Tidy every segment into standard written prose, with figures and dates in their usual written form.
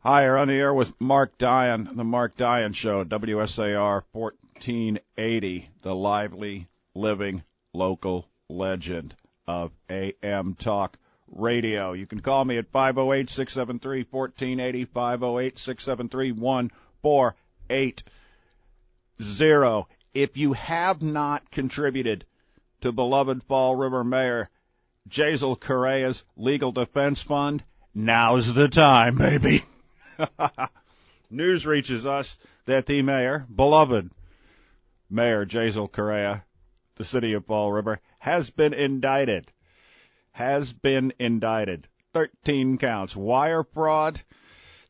Hi, you're on the air with Marc Dion, the Marc Dion Show, WSAR 1480, the lively, living, local legend of AM Talk Radio. You can call me at 508-673-1480, 508-673-1480. If you have not contributed to beloved Fall River Mayor Jazel Correia's Legal Defense Fund, now's the time, baby. News reaches us that the mayor, beloved Mayor Jazel Correia, the city of Fall River, has been indicted. 13 counts. Wire fraud,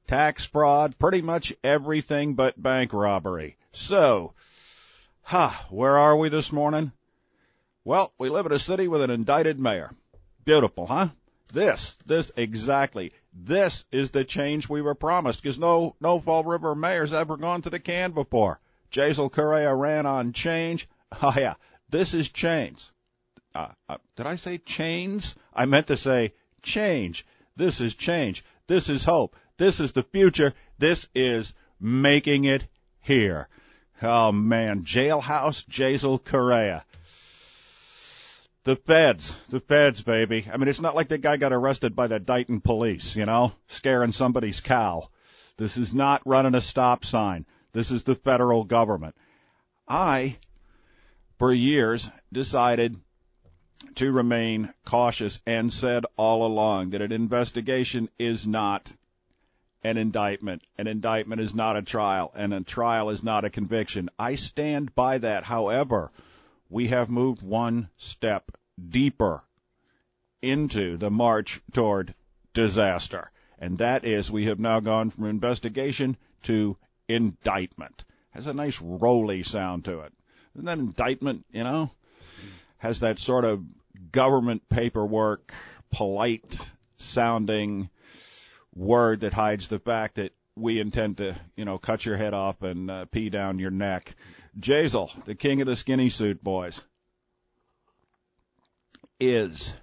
tax fraud, pretty much everything but bank robbery. So, where are we this morning? Well, we live in a city with an indicted mayor. Beautiful, huh? This exactly. This is the change we were promised, because no Fall River mayor's ever gone to the can before. Jazel Correia ran on change. Oh, yeah, this is change. Did I say chains? I meant to say change. This is change. This is hope. This is the future. This is making it here. Oh, man, jailhouse Jazel Correia. The feds, baby. I mean, it's not like the guy got arrested by the Dighton police, scaring somebody's cow. This is not running a stop sign. This is the federal government. I, for years, decided to remain cautious and said all along that an investigation is not an indictment. An indictment is not a trial, and a trial is not a conviction. I stand by that. However, we have moved one step deeper into the march toward disaster, and that is we have now gone from investigation to indictment. Has a nice rolly sound to it. Isn't that indictment, has that sort of government paperwork, polite-sounding word that hides the fact that we intend to, cut your head off and pee down your neck. Jazel, the king of the skinny suit boys, is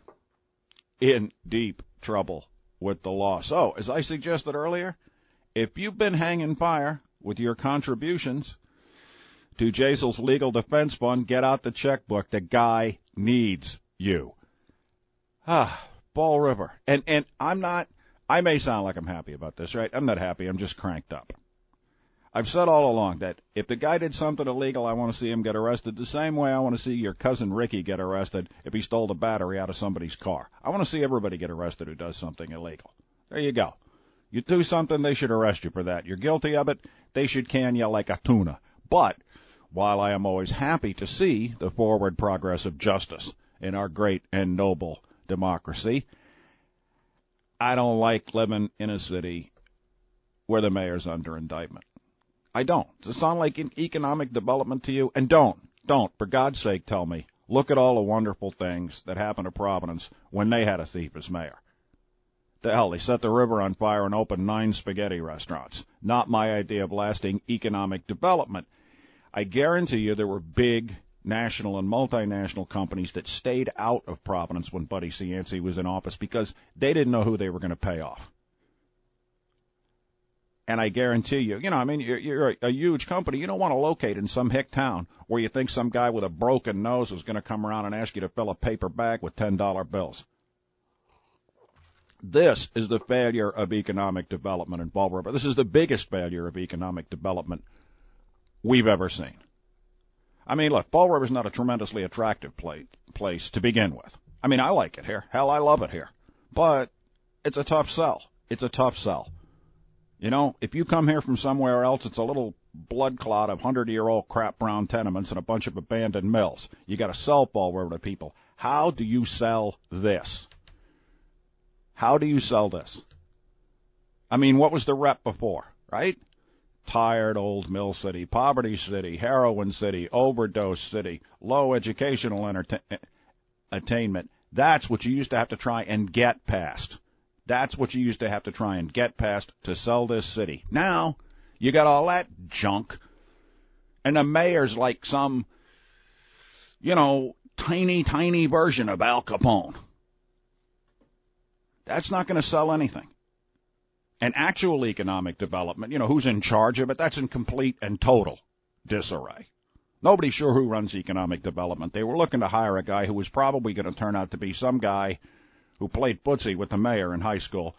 in deep trouble with the law. So, as I suggested earlier, if you've been hanging fire with your contributions to Jazel's Legal Defense Fund, get out the checkbook. The guy needs you. Fall River. And I may sound like I'm happy about this, right? I'm not happy. I'm just cranked up. I've said all along that if the guy did something illegal, I want to see him get arrested the same way I want to see your cousin Ricky get arrested if he stole the battery out of somebody's car. I want to see everybody get arrested who does something illegal. There you go. You do something, they should arrest you for that. You're guilty of it, they should can you like a tuna. But while I am always happy to see the forward progress of justice in our great and noble democracy, I don't like living in a city where the mayor's under indictment. I don't. Does it sound like economic development to you? And don't, for God's sake, tell me. Look at all the wonderful things that happened to Providence when they had a thief as mayor. The hell, they set the river on fire and opened 9 spaghetti restaurants. Not my idea of lasting economic development. I guarantee you there were big national and multinational companies that stayed out of Providence when Buddy Cianci was in office because they didn't know who they were going to pay off. And I guarantee you, you're a huge company. You don't want to locate in some hick town where you think some guy with a broken nose is going to come around and ask you to fill a paper bag with $10 bills. This is the failure of economic development in Fall River. This is the biggest failure of economic development we've ever seen. I mean, look, Fall River's not a tremendously attractive place to begin with. I mean, I like it here. Hell, I love it here. But it's a tough sell. It's a tough sell. If you come here from somewhere else, it's a little blood clot of 100-year-old crap brown tenements and a bunch of abandoned mills. You got to sell Fall River to people. How do you sell this? How do you sell this? I mean, what was the rep before, right? Tired old mill city, poverty city, heroin city, overdose city, low educational attainment. That's what you used to have to try and get past. That's what you used to have to try and get past to sell this city. Now, you got all that junk, and the mayor's like some, tiny version of Al Capone. That's not going to sell anything. And actual economic development, who's in charge of it, that's in complete and total disarray. Nobody's sure who runs economic development. They were looking to hire a guy who was probably going to turn out to be some guy who played footsie with the mayor in high school.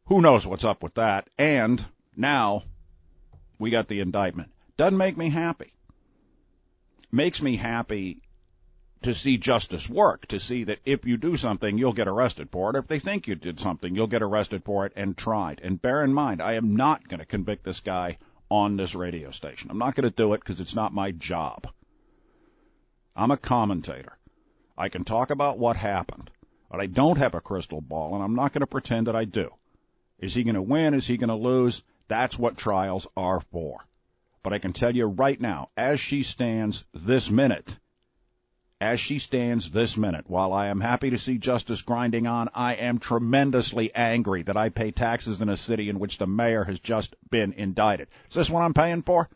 Who knows what's up with that? And now we got the indictment. Doesn't make me happy. Makes me happy to see justice work, to see that if you do something, you'll get arrested for it. If they think you did something, you'll get arrested for it and tried. And bear in mind, I am not going to convict this guy on this radio station. I'm not going to do it because it's not my job. I'm a commentator. I can talk about what happened, but I don't have a crystal ball, and I'm not going to pretend that I do. Is he going to win? Is he going to lose? That's what trials are for. But I can tell you right now, as she stands this minute, while I am happy to see justice grinding on, I am tremendously angry that I pay taxes in a city in which the mayor has just been indicted. Is this what I'm paying for?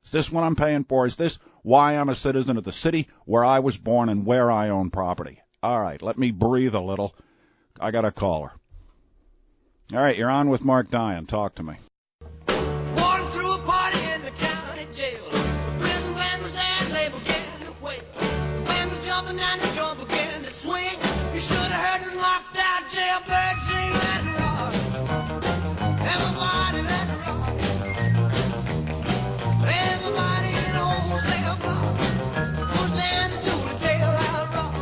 Is this what I'm paying for? Is this why I'm a citizen of the city where I was born and where I own property? All right, let me breathe a little. I got a caller. All right, you're on with Marc Dion. Talk to me. Walking through a party in the county jail. The prison band was there and they began to wail. The band was jumping and the drum began to swing. You should have heard the locked out jailbird sing, let it rock. Everybody let it rock. Everybody in the whole cell block was there to do the jailhouse rock.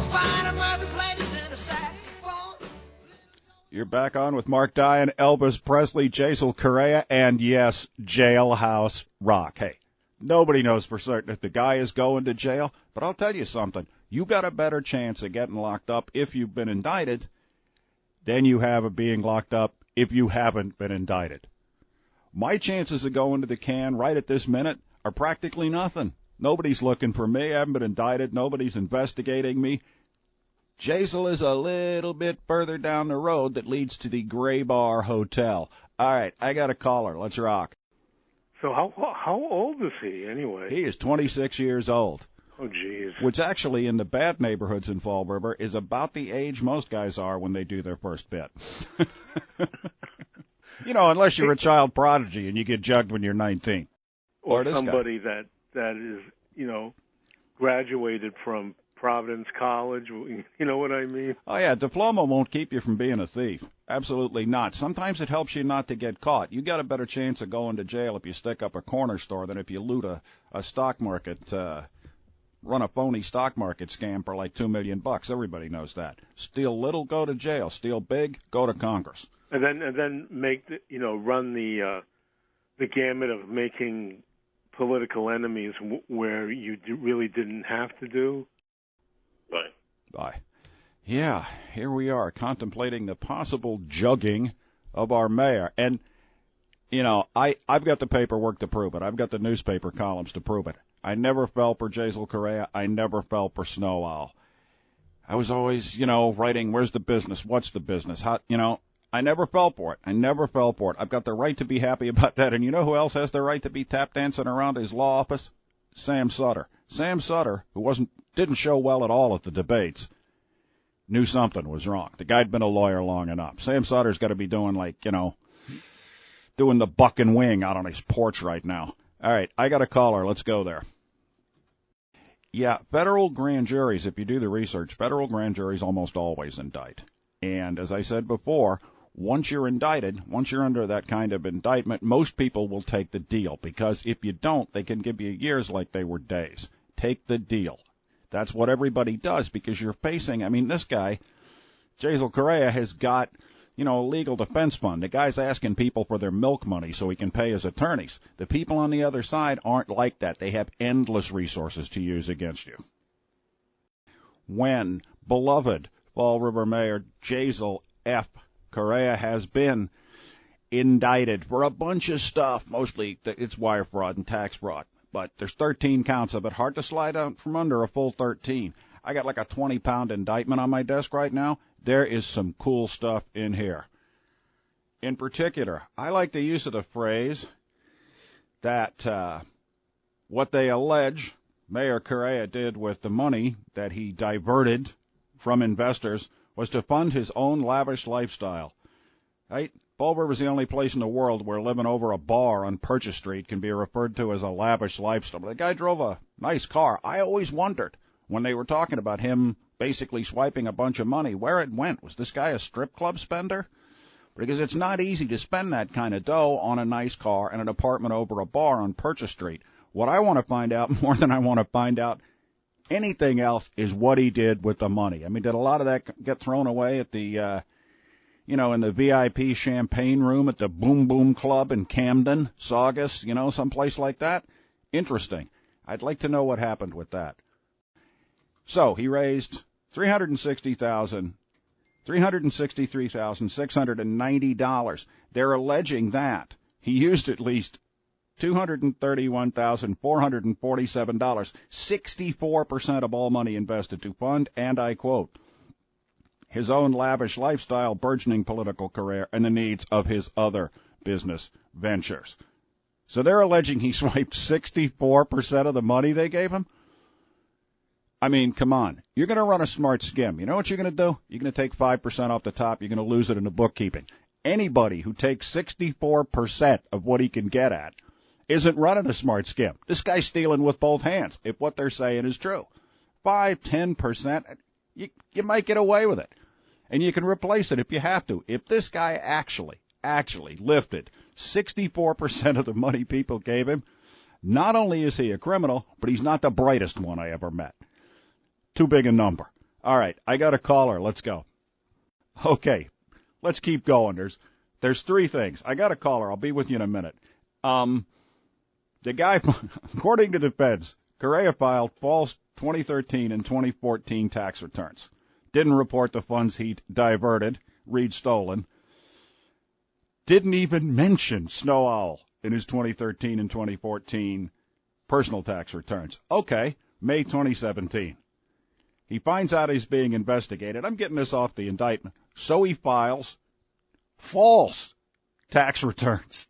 Spider Murphy played the tenor saxophone. You're back on with Marc Dion, Elvis Presley, Jason Correia, and yes, Jailhouse Rock. Hey, nobody knows for certain if the guy is going to jail, but I'll tell you something. You got a better chance of getting locked up if you've been indicted than you have of being locked up if you haven't been indicted. My chances of going to the can right at this minute are practically nothing. Nobody's looking for me. I haven't been indicted. Nobody's investigating me. Jaisal is a little bit further down the road that leads to the Gray Bar Hotel. All right, I got a caller. Let's rock. So how old is he anyway? He is 26 years old. Oh, geez. Which actually in the bad neighborhoods in Fall River is about the age most guys are when they do their first bit. Unless you're a child prodigy and you get jugged when you're 19. Or somebody that is, graduated from Providence College, you know what I mean? Oh, yeah, diploma won't keep you from being a thief. Absolutely not. Sometimes it helps you not to get caught. You got a better chance of going to jail if you stick up a corner store than if you loot a stock market, run a phony stock market scam for like $2 million. Everybody knows that. Steal little, go to jail. Steal big, go to Congress. And then make run the gamut of making political enemies where you really didn't have to do. Bye. Yeah, here we are contemplating the possible jugging of our mayor. And, I've got the paperwork to prove it. I've got the newspaper columns to prove it. I never fell for Jaisal Correia. I never fell for Snow Owl. I was always, writing, where's the business? What's the business? How, I never fell for it. I've got the right to be happy about that. And you know who else has the right to be tap dancing around his law office? Sam Sutter. Sam Sutter, who didn't show well at all at the debates, knew something was wrong. The guy'd been a lawyer long enough. Sam Sutter's got to be doing doing the buck and wing out on his porch right now. All right, I got a caller. Let's go there. Yeah, federal grand juries, if you do the research, federal grand juries almost always indict. And as I said before, once you're indicted, once you're under that kind of indictment, most people will take the deal, because if you don't, they can give you years like they were days. Take the deal. That's what everybody does, because you're facing, this guy, Jaisal Correia, has got, a legal defense fund. The guy's asking people for their milk money so he can pay his attorneys. The people on the other side aren't like that. They have endless resources to use against you. When beloved Fall River Mayor Jaisal F. Correia has been indicted for a bunch of stuff, mostly it's wire fraud and tax fraud. But there's 13 counts of it. Hard to slide out from under a full 13. I got like a 20-pound indictment on my desk right now. There is some cool stuff in here. In particular, I like the use of the phrase that what they allege Mayor Correia did with the money that he diverted from investors was to fund his own lavish lifestyle. right? Fall River's the only place in the world where living over a bar on Purchase Street can be referred to as a lavish lifestyle. The guy drove a nice car. I always wondered when they were talking about him basically swiping a bunch of money where it went. Was this guy a strip club spender? Because it's not easy to spend that kind of dough on a nice car and an apartment over a bar on Purchase Street. What I want to find out more than I want to find out anything else is what he did with the money. I mean, did a lot of that get thrown away at the in the VIP champagne room at the Boom Boom Club in Camden, Saugus, someplace like that? Interesting. I'd like to know what happened with that. So he raised $363,690. They're alleging that he used at least $231,447, 64% of all money invested to fund, and I quote, his own lavish lifestyle, burgeoning political career, and the needs of his other business ventures. So they're alleging he swiped 64% of the money they gave him? I mean, come on. You're going to run a smart skim. You know what you're going to do? You're going to take 5% off the top. You're going to lose it in the bookkeeping. Anybody who takes 64% of what he can get at isn't running a smart skim. This guy's stealing with both hands, if what they're saying is true. 5-10%, you might get away with it. And you can replace it if you have to. If this guy actually lifted 64% of the money people gave him, not only is he a criminal, but he's not the brightest one I ever met. Too big a number. All right, I got a caller. Let's go. Okay, let's keep going. There's three things. I got a caller. I'll be with you in a minute. The guy, according to the feds, Correia filed false 2013 and 2014 tax returns. Didn't report the funds he'd diverted, read stolen. Didn't even mention Snow Owl in his 2013 and 2014 personal tax returns. Okay, May 2017. He finds out he's being investigated. I'm getting this off the indictment. So he files false tax returns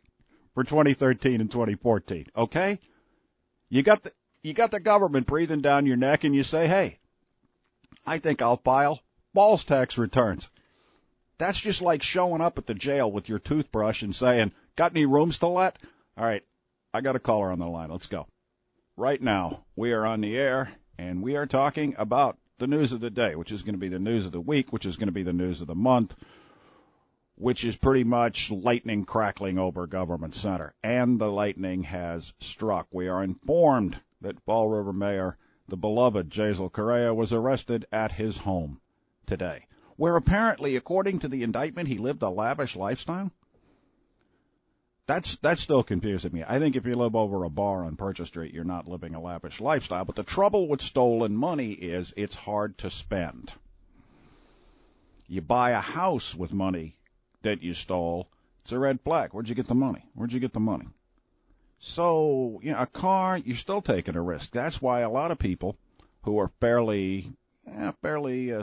for 2013 and 2014. Okay? You got the government breathing down your neck and you say, hey, I think I'll file false tax returns. That's just like showing up at the jail with your toothbrush and saying, got any rooms to let? All right, I got a caller on the line. Let's go. Right now, we are on the air, and we are talking about the news of the day, which is going to be the news of the week, which is going to be the news of the month, which is pretty much lightning crackling over Government Center. And the lightning has struck. We are informed that Fall River Mayor, the beloved Jazel Correia, was arrested at his home today, where apparently, according to the indictment, he lived a lavish lifestyle. That's still confusing me. I think if you live over a bar on Purchase Street, you're not living a lavish lifestyle. But the trouble with stolen money is it's hard to spend. You buy a house with money that you stole, it's a red flag. Where'd you get the money? So, a car, you're still taking a risk. That's why a lot of people who are fairly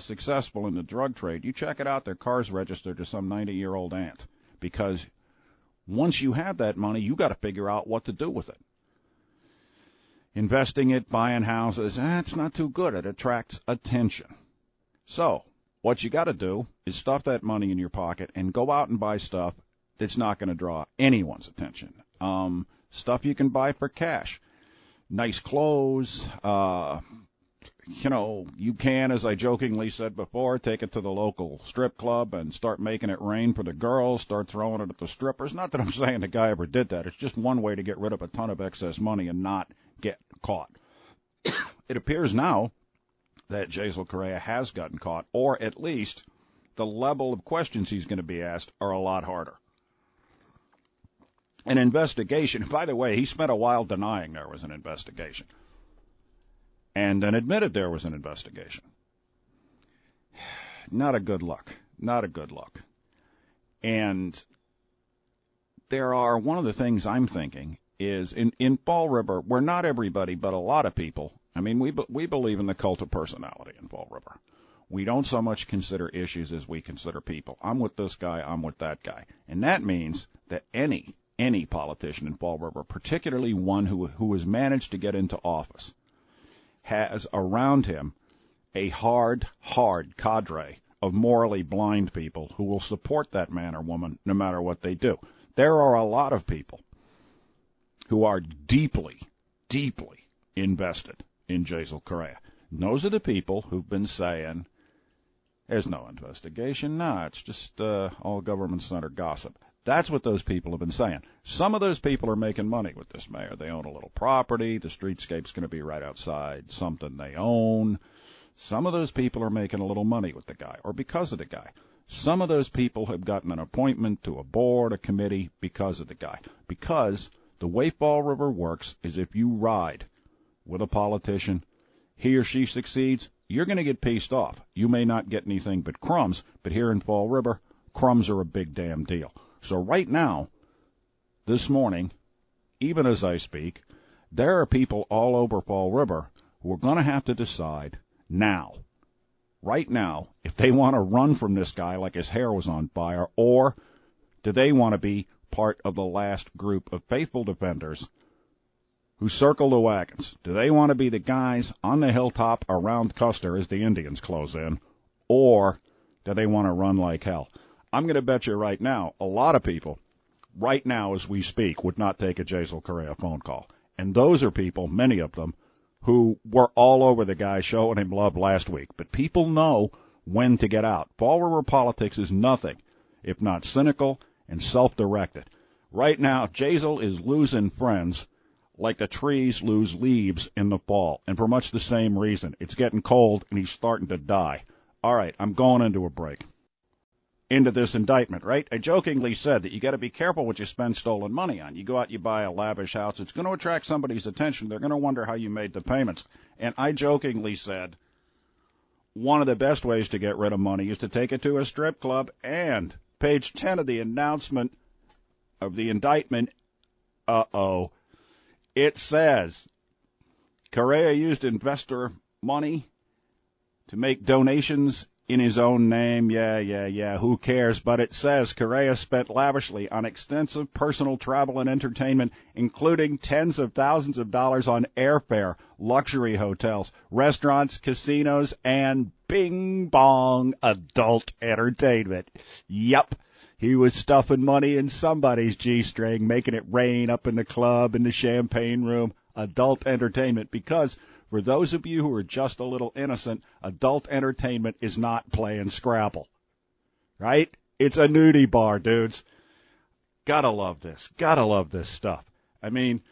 successful in the drug trade, you check it out, their car's registered to some 90-year-old aunt. Because once you have that money, you got to figure out what to do with it. Investing it, buying houses, it's not too good. It attracts attention. So what you got to do is stuff that money in your pocket and go out and buy stuff that's not going to draw anyone's attention. Stuff you can buy for cash. Nice clothes. You can, as I jokingly said before, take it to the local strip club and start making it rain for the girls, start throwing it at the strippers. Not that I'm saying the guy ever did that. It's just one way to get rid of a ton of excess money and not get caught. It appears now that Jazel Correia has gotten caught, or at least the level of questions he's going to be asked are a lot harder. An investigation, by the way, he spent a while denying there was an investigation. And then admitted there was an investigation. Not a good look. And one of the things I'm thinking is in Fall River, where not everybody, but a lot of people, I mean, we believe in the cult of personality in Fall River. We don't so much consider issues as we consider people. I'm with this guy, I'm with that guy. And that means that any politician in Fall River, particularly one who has managed to get into office, has around him a hard cadre of morally blind people who will support that man or woman no matter what they do. There are a lot of people who are deeply, deeply invested in Jazel Correia. And those are the people who've been saying, there's no investigation. No, it's just all government center gossip. That's what those people have been saying. Some of those people are making money with this mayor. They own a little property. The streetscape's going to be right outside something they own. Some of those people are making a little money with the guy or because of the guy. Some of those people have gotten an appointment to a board, a committee because of the guy. Because the way Fall River works is if you ride with a politician, he or she succeeds, you're going to get pieced off. You may not get anything but crumbs, but here in Fall River, crumbs are a big damn deal. So right now, this morning, even as I speak, there are people all over Fall River who are going to have to decide now, right now, if they want to run from this guy like his hair was on fire, or do they want to be part of the last group of faithful defenders who circle the wagons? Do they want to be the guys on the hilltop around Custer as the Indians close in, or do they want to run like hell? I'm going to bet you right now, a lot of people, right now as we speak, would not take a Jazel Correia phone call. And those are people, many of them, who were all over the guy showing him love last week. But people know when to get out. Fall River politics is nothing if not cynical and self-directed. Right now, Jazel is losing friends like the trees lose leaves in the fall, and for much the same reason. It's getting cold, and he's starting to die. All right, I'm going into a break. Into this indictment, right? I jokingly said that you got to be careful what you spend stolen money on. You go out, you buy a lavish house, it's going to attract somebody's attention. They're going to wonder how you made the payments. And I jokingly said one of the best ways to get rid of money is to take it to a strip club. And page 10 of the announcement of the indictment, it says Correia used investor money to make donations in his own name. Yeah, who cares? But it says Correia spent lavishly on extensive personal travel and entertainment, including tens of thousands of dollars on airfare, luxury hotels, restaurants, casinos, and bing-bong adult entertainment. Yup, he was stuffing money in somebody's G-string, making it rain up in the club, in the champagne room. Adult entertainment, because for those of you who are just a little innocent, adult entertainment is not playing Scrabble, right? It's a nudie bar, dudes. Gotta love this. Gotta love this stuff. I mean,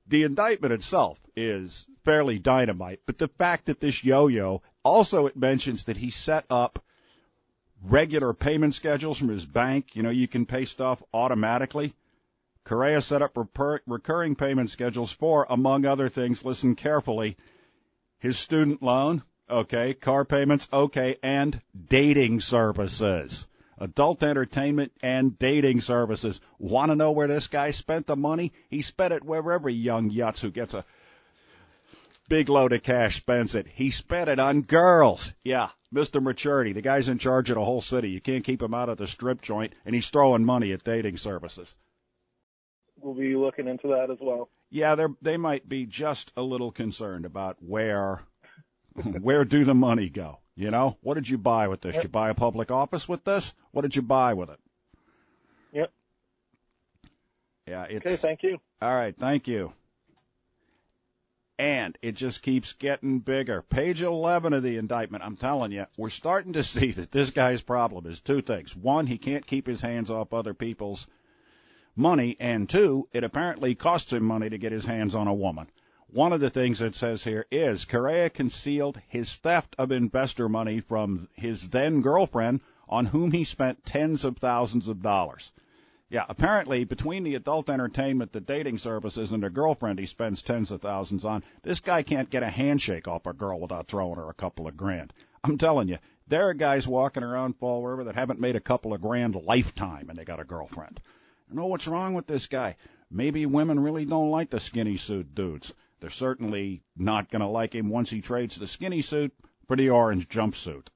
the indictment itself is fairly dynamite, but the fact that this yo-yo, also it mentions that he set up regular payment schedules from his bank. You know, you can pay stuff automatically. Correia set up recurring payment schedules for, among other things, listen carefully, his student loan, okay, car payments, okay, and dating services. Adult entertainment and dating services. Want to know where this guy spent the money? He spent it where every young yutz who gets a big load of cash spends it. He spent it on girls. Yeah, Mr. Maturity, the guy's in charge of the whole city. You can't keep him out of the strip joint, and he's throwing money at dating services. We'll be looking into that as well. Yeah, they might be just a little concerned about where do the money go? You know, what did you buy with this? Yep. Did you buy a public office with this? What did you buy with it? Yep. Yeah, it's okay. Thank you. All right, thank you. And it just keeps getting bigger. Page 11 of the indictment. I'm telling you, we're starting to see that this guy's problem is two things. One, he can't keep his hands off other people's money, and two, it apparently costs him money to get his hands on a woman. One of the things it says here is Correia concealed his theft of investor money from his then-girlfriend, on whom he spent tens of thousands of dollars. Yeah, apparently between the adult entertainment, the dating services, and the girlfriend he spends tens of thousands on, this guy can't get a handshake off a girl without throwing her a couple of grand. I'm telling you, there are guys walking around Fall River that haven't made a couple of grand lifetime, and they got a girlfriend. I know what's wrong with this guy. Maybe women really don't like the skinny suit dudes. They're certainly not going to like him once he trades the skinny suit for the orange jumpsuit.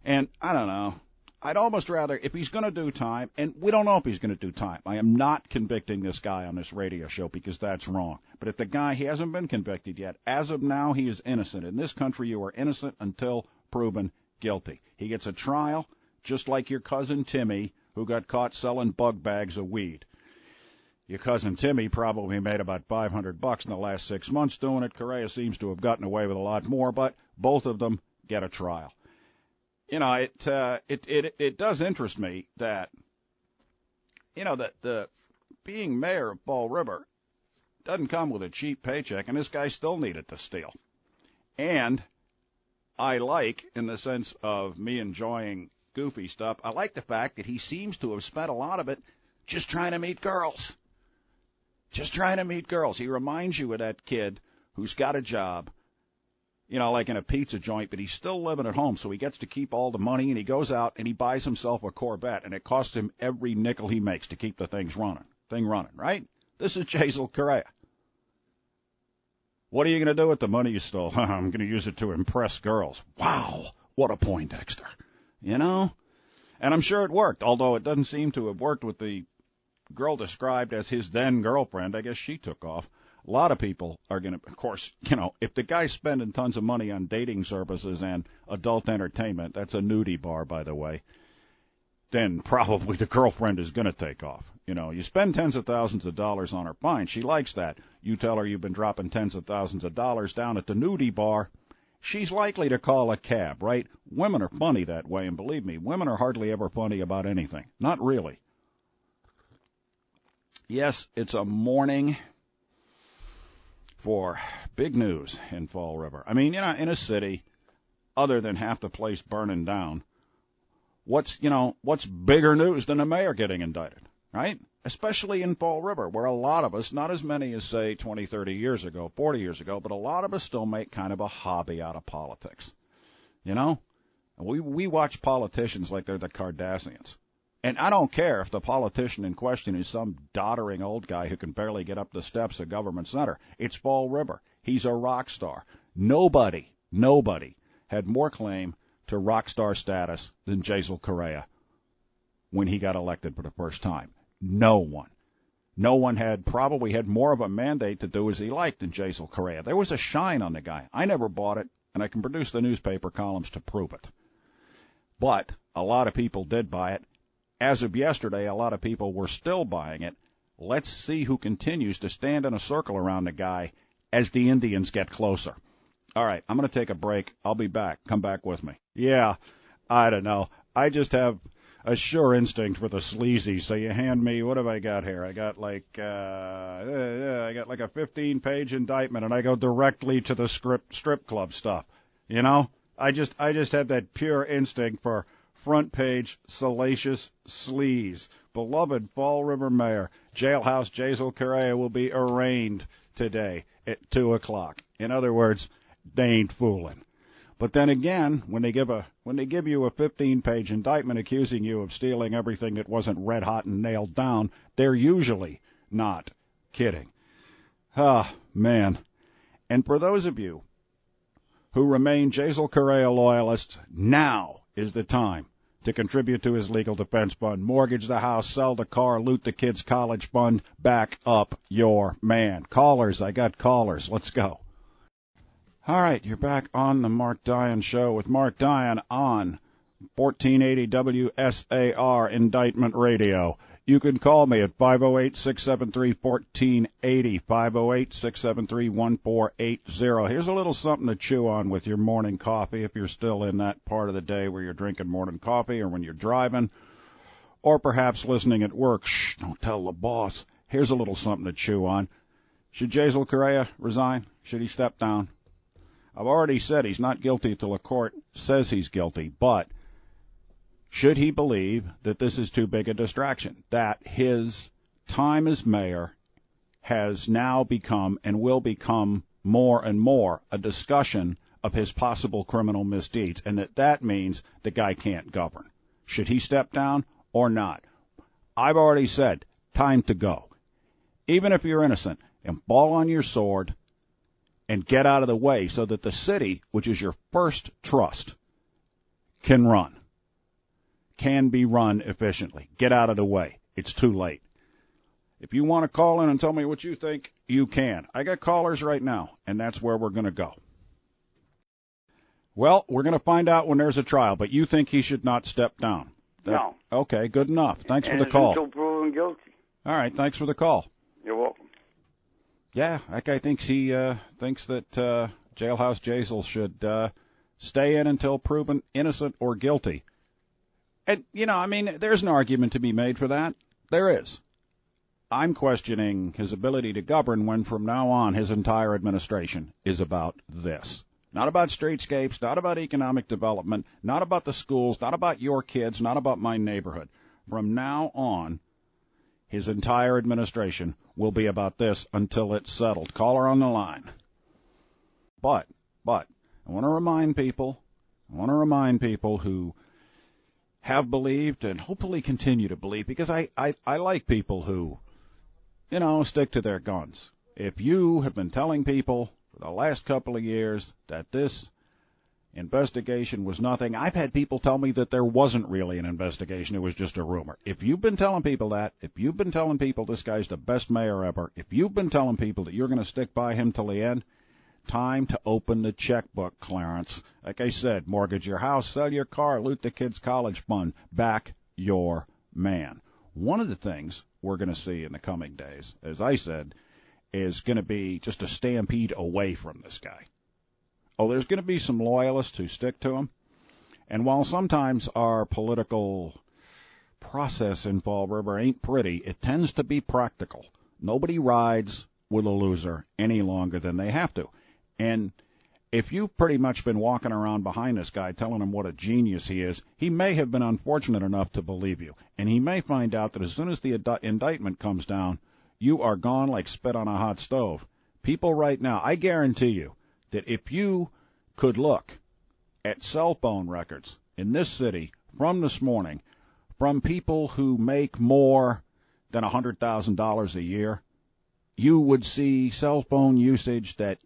And I don't know. I'd almost rather, if he's going to do time, and we don't know if he's going to do time. I am not convicting this guy on this radio show because that's wrong. But if the guy, he hasn't been convicted yet. As of now, he is innocent. In this country, you are innocent until proven guilty. He gets a trial, just like your cousin Timmy, who got caught selling bug bags of weed. Your cousin Timmy probably made about $500 in the last 6 months doing it. Correia seems to have gotten away with a lot more, but both of them get a trial. You know, it does interest me that, you know, that the being mayor of Fall River doesn't come with a cheap paycheck, and this guy still needed to steal. And I like, in the sense of me enjoying goofy stuff, I like the fact that he seems to have spent a lot of it just trying to meet girls. Just trying to meet girls. He reminds you of that kid who's got a job, you know, like in a pizza joint, but he's still living at home, so he gets to keep all the money, and he goes out and he buys himself a Corvette, and it costs him every nickel he makes to keep the thing running, right? This is Jazel Correia. What are you going to do with the money you stole? I'm going to use it to impress girls. Wow, what a Poindexter, you know? And I'm sure it worked, although it doesn't seem to have worked with the girl described as his then-girlfriend. I guess she took off. A lot of people are going to, of course, you know, if the guy's spending tons of money on dating services and adult entertainment, that's a nudie bar, by the way, then probably the girlfriend is going to take off. You know, you spend tens of thousands of dollars on her, fine, she likes that. You tell her you've been dropping tens of thousands of dollars down at the nudie bar, she's likely to call a cab, right? Women are funny that way, and believe me, women are hardly ever funny about anything. Not really. Yes, it's a morning for big news in Fall River. I mean, you know, in a city, other than half the place burning down, what's bigger news than a mayor getting indicted, right? Especially in Fall River, where a lot of us, not as many as, say, 20, 30 years ago, 40 years ago, but a lot of us still make kind of a hobby out of politics. You know? We watch politicians like they're the Kardashians. And I don't care if the politician in question is some doddering old guy who can barely get up the steps of Government Center. It's Fall River. He's a rock star. Nobody had more claim to rock star status than Jazel Correia when he got elected for the first time. No one. No one probably had more of a mandate to do as he liked than Jazel Correia. There was a shine on the guy. I never bought it, and I can produce the newspaper columns to prove it. But a lot of people did buy it. As of yesterday, a lot of people were still buying it. Let's see who continues to stand in a circle around the guy as the Indians get closer. All right, I'm going to take a break. I'll be back. Come back with me. Yeah, I don't know. I just have a sure instinct for the sleazy. So you hand me, what have I got here? I got like a 15-page indictment, and I go directly to the strip club stuff. You know, I just have that pure instinct for front page salacious sleaze. Beloved Fall River Mayor Jailhouse Jazel Correia will be arraigned today at 2 o'clock. In other words, they ain't fooling. But then again, when they give you a 15-page indictment accusing you of stealing everything that wasn't red hot and nailed down, they're usually not kidding. Ah, man. And for those of you who remain Jazel Correia loyalists, now is the time to contribute to his legal defense fund. Mortgage the house, sell the car, loot the kids' college fund, back up your man. Callers, I got callers. Let's go. All right, you're back on the Marc Dion Show with Marc Dion on 1480 WSAR Indictment Radio. You can call me at 508-673-1480, 508-673-1480. Here's a little something to chew on with your morning coffee if you're still in that part of the day where you're drinking morning coffee, or when you're driving, or perhaps listening at work. Shh, don't tell the boss. Here's a little something to chew on. Should Jazel Correia resign? Should he step down? I've already said he's not guilty until a court says he's guilty, but should he believe that this is too big a distraction, that his time as mayor has now become and will become more and more a discussion of his possible criminal misdeeds, and that means the guy can't govern? Should he step down or not? I've already said, time to go. Even if you're innocent, and fall on your sword and get out of the way so that the city, which is your first trust, can be run efficiently. Get out of the way. It's too late. If you want to call in and tell me what you think, you can. I got callers right now, and that's where we're going to go. Well, we're going to find out when there's a trial, but you think he should not step down? No. Okay, good enough. Thanks for the Innocent call. until proven guilty. All right, thanks for the call. You're welcome. Yeah, that guy thinks thinks that Jailhouse Jaisal should stay in until proven innocent or guilty. And, there's an argument to be made for that. There is. I'm questioning his ability to govern when from now on his entire administration is about this. Not about streetscapes, not about economic development, not about the schools, not about your kids, not about my neighborhood. From now on, his entire administration will be about this until it's settled. Caller on the line. But, I want to remind people who have believed and hopefully continue to believe, because I like people who, stick to their guns. If you have been telling people for the last couple of years that this investigation was nothing, I've had people tell me that there wasn't really an investigation, it was just a rumor. If you've been telling people that, if you've been telling people this guy's the best mayor ever, if you've been telling people that you're going to stick by him till the end, time to open the checkbook, Clarence. Like I said, mortgage your house, sell your car, loot the kids' college fund, back your man. One of the things we're going to see in the coming days, as I said, is going to be just a stampede away from this guy. Oh, there's going to be some loyalists who stick to him. And while sometimes our political process in Fall River ain't pretty, it tends to be practical. Nobody rides with a loser any longer than they have to. And if you've pretty much been walking around behind this guy telling him what a genius he is, he may have been unfortunate enough to believe you. And he may find out that as soon as the indictment comes down, you are gone like spit on a hot stove. People right now, I guarantee you that if you could look at cell phone records in this city from this morning from people who make more than $100,000 a year, you would see cell phone usage that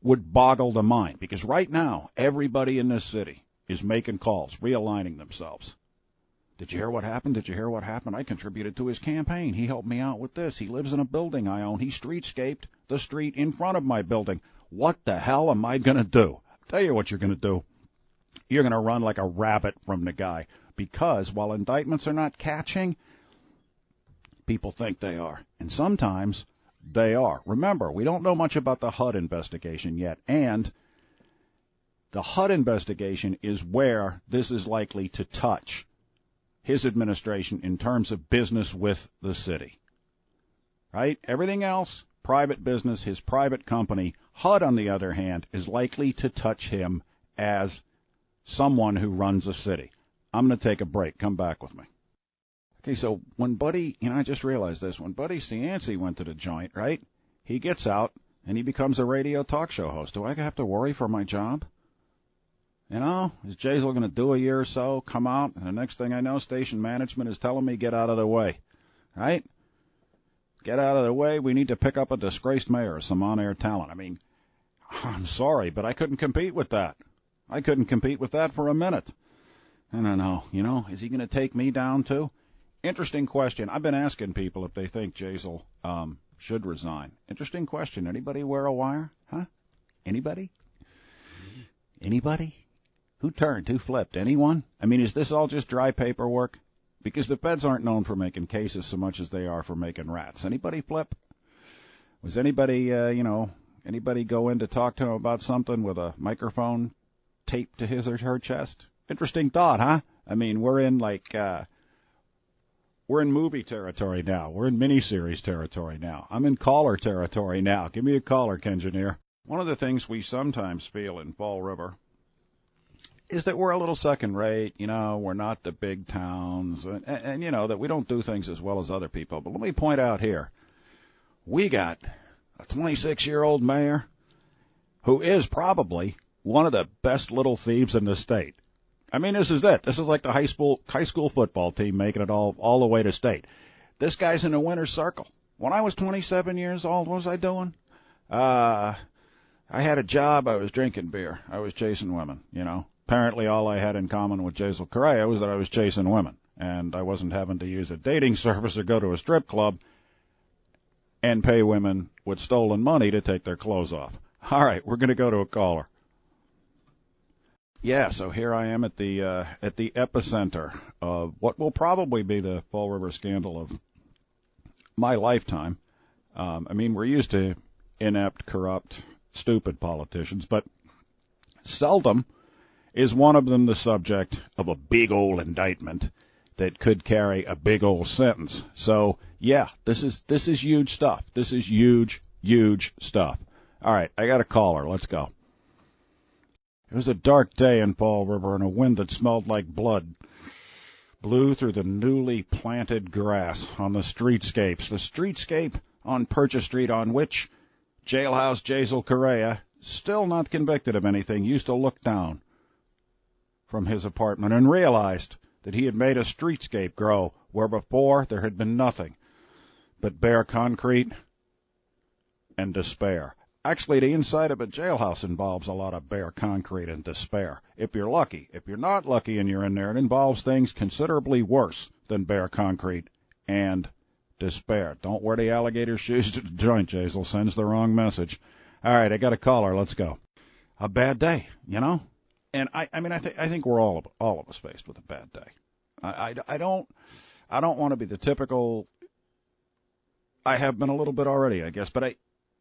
would boggle the mind. Because right now, everybody in this city is making calls, realigning themselves. Did you hear what happened? Did you hear what happened? I contributed to his campaign. He helped me out with this. He lives in a building I own. He streetscaped the street in front of my building. What the hell am I going to do? I'll tell you what you're going to do. You're going to run like a rabbit from the guy. Because while indictments are not catching, people think they are. And sometimes they are. Remember, we don't know much about the HUD investigation yet. And the HUD investigation is where this is likely to touch his administration in terms of business with the city. Right? Everything else, private business, his private company. HUD, on the other hand, is likely to touch him as someone who runs a city. I'm going to take a break. Come back with me. Okay, so when Buddy, I just realized this. When Buddy Cianci went to the joint, right, he gets out and he becomes a radio talk show host. Do I have to worry for my job? Is Jaisal going to do a year or so, come out, and the next thing I know, station management is telling me, get out of the way, right? Get out of the way. We need to pick up a disgraced mayor or some on-air talent. I'm sorry, but I couldn't compete with that. I couldn't compete with that for a minute. I don't know. Is he going to take me down too? Interesting question. I've been asking people if they think Jaisal should resign. Interesting question. Anybody wear a wire? Huh? Anybody? Anybody? Who turned? Who flipped? Anyone? Is this all just dry paperwork? Because the feds aren't known for making cases so much as they are for making rats. Anybody flip? Was anybody, anybody go in to talk to him about something with a microphone taped to his or her chest? Interesting thought, huh? We're in we're in movie territory now. We're in miniseries territory now. I'm in caller territory now. Give me a caller, Kengineer. One of the things we sometimes feel in Fall River is that we're a little second rate, we're not the big towns, and that we don't do things as well as other people. But let me point out here, we got a 26-year-old mayor who is probably one of the best little thieves in the state. This is it. This is like the high school football team making it all the way to state. This guy's in the winner's circle. When I was 27 years old, what was I doing? I had a job. I was drinking beer. I was chasing women, Apparently all I had in common with Jaisal Correia was that I was chasing women, and I wasn't having to use a dating service or go to a strip club and pay women with stolen money to take their clothes off. All right, we're going to go to a caller. Yeah, so here I am at the epicenter of what will probably be the Fall River scandal of my lifetime. I mean, we're used to inept, corrupt, stupid politicians, but seldom is one of them the subject of a big old indictment that could carry a big old sentence. So, yeah, this is huge stuff. This is huge stuff. All right, I got a caller. Let's go. It was a dark day in Fall River, and a wind that smelled like blood blew through the newly planted grass on the streetscapes. The streetscape on Purchase Street on which Jailhouse Jazel Correia, still not convicted of anything, used to look down from his apartment and realized that he had made a streetscape grow where before there had been nothing but bare concrete and despair. Actually, the inside of a jailhouse involves a lot of bare concrete and despair. If you're lucky. If you're not lucky and you're in there, it involves things considerably worse than bare concrete and despair. Don't wear the alligator shoes to the joint, Jazel. Sends the wrong message. All right, I got a caller. Let's go. A bad day, you know? And I think we're all of us faced with a bad day. I don't want to be the typical. I have been a little bit already, I guess, but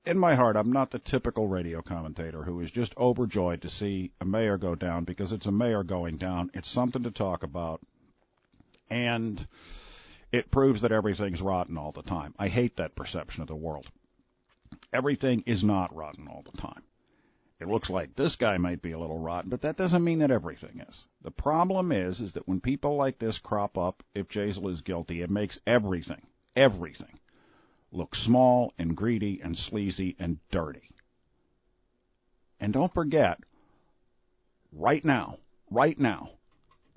in my heart, I'm not the typical radio commentator who is just overjoyed to see a mayor go down because it's a mayor going down. It's something to talk about, and it proves that everything's rotten all the time. I hate that perception of the world. Everything is not rotten all the time. It looks like this guy might be a little rotten, but that doesn't mean that everything is. The problem is that when people like this crop up, if Jazel is guilty, it makes everything look small and greedy and sleazy and dirty. And don't forget, right now,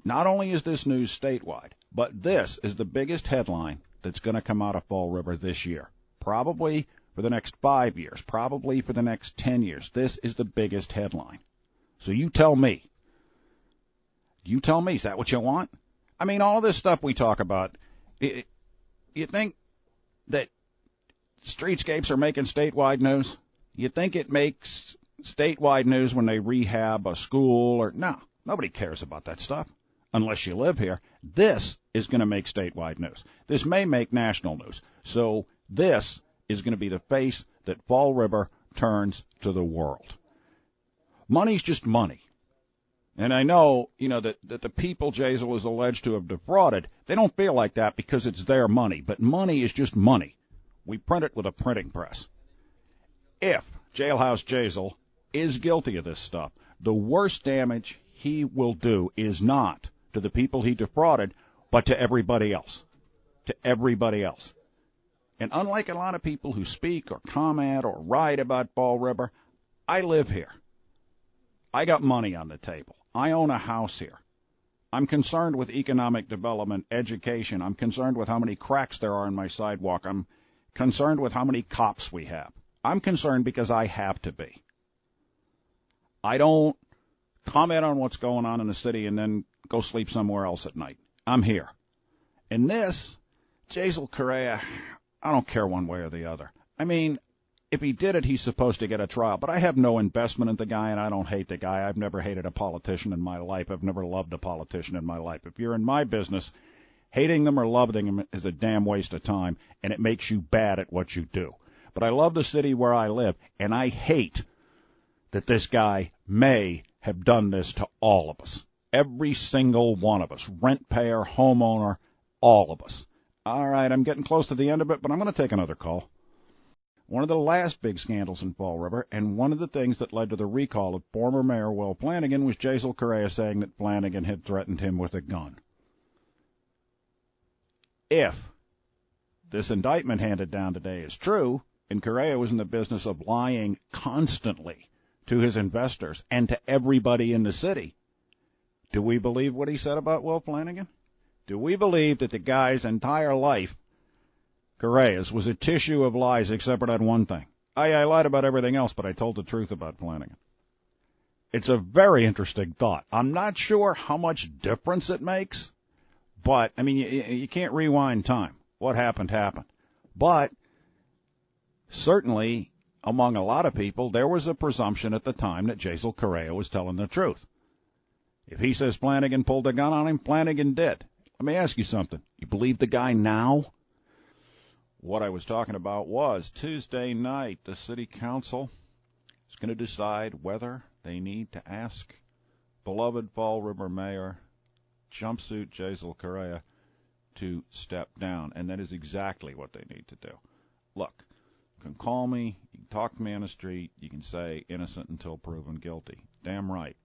not only is this news statewide, but this is the biggest headline that's going to come out of Fall River this year. Probably for the next 5 years, probably for the next 10 years. This is the biggest headline. So you tell me, is that what you want? I mean, all of this stuff we talk about, you think that streetscapes are making statewide news? You think it makes statewide news when they rehab a school or no? Nobody cares about that stuff unless you live here. This is going to make statewide news. This may make national news. So this is going to be the face that Fall River turns to the world. Money's just money. And I know, that the people Jazel is alleged to have defrauded, they don't feel like that because it's their money. But money is just money. We print it with a printing press. If Jailhouse Jazel is guilty of this stuff, the worst damage he will do is not to the people he defrauded, but to everybody else. To everybody else. And unlike a lot of people who speak or comment or write about Fall River, I live here. I got money on the table. I own a house here. I'm concerned with economic development, education. I'm concerned with how many cracks there are in my sidewalk. I'm concerned with how many cops we have. I'm concerned because I have to be. I don't comment on what's going on in the city and then go sleep somewhere else at night. I'm here. And this, Jazel Correia, I don't care one way or the other. I mean, if he did it, he's supposed to get a trial. But I have no investment in the guy, and I don't hate the guy. I've never hated a politician in my life. I've never loved a politician in my life. If you're in my business, hating them or loving them is a damn waste of time, and it makes you bad at what you do. But I love the city where I live, and I hate that this guy may have done this to all of us. Every single one of us. Rent payer, homeowner, all of us. All right, I'm getting close to the end of it, but I'm going to take another call. One of the last big scandals in Fall River, and one of the things that led to the recall of former Mayor Will Flanagan, was Jazel Correia saying that Flanagan had threatened him with a gun. If this indictment handed down today is true, and Correia was in the business of lying constantly to his investors and to everybody in the city, do we believe what he said about Will Flanagan? Do we believe that the guy's entire life, Correia's, was a tissue of lies except for that one thing? I lied about everything else, but I told the truth about Flanagan. It's a very interesting thought. I'm not sure how much difference it makes, but, I mean, you can't rewind time. What happened, happened. But certainly, among a lot of people, there was a presumption at the time that Jazel Correia was telling the truth. If he says Flanagan pulled a gun on him, Flanagan did. Let me ask you something. You believe the guy now? What I was talking about was Tuesday night, the city council is going to decide whether they need to ask beloved Fall River Mayor Jumpsuit Jazel Correia to step down, and that is exactly what they need to do. Look, you can call me, you can talk to me on the street, you can say innocent until proven guilty. Damn right.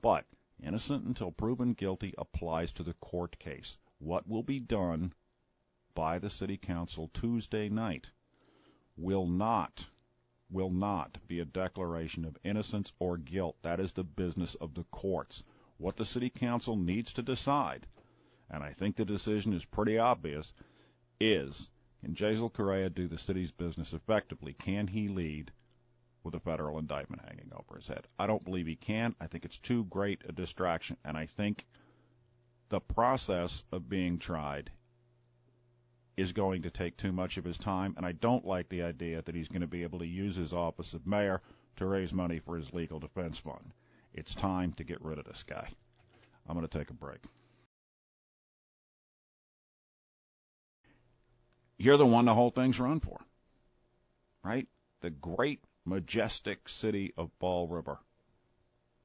But innocent until proven guilty applies to the court case. What will be done by the city council Tuesday night will not be a declaration of innocence or guilt. That is the business of the courts. What the city council needs to decide, and I think the decision is pretty obvious, is can Jazel Correia do the city's business effectively? Can he lead with a federal indictment hanging over his head? I don't believe he can. I think it's too great a distraction, and I think the process of being tried is going to take too much of his time, and I don't like the idea that he's going to be able to use his office of mayor to raise money for his legal defense fund. It's time to get rid of this guy. I'm going to take a break. You're the one the whole thing's run for, right? The great, majestic city of Fall River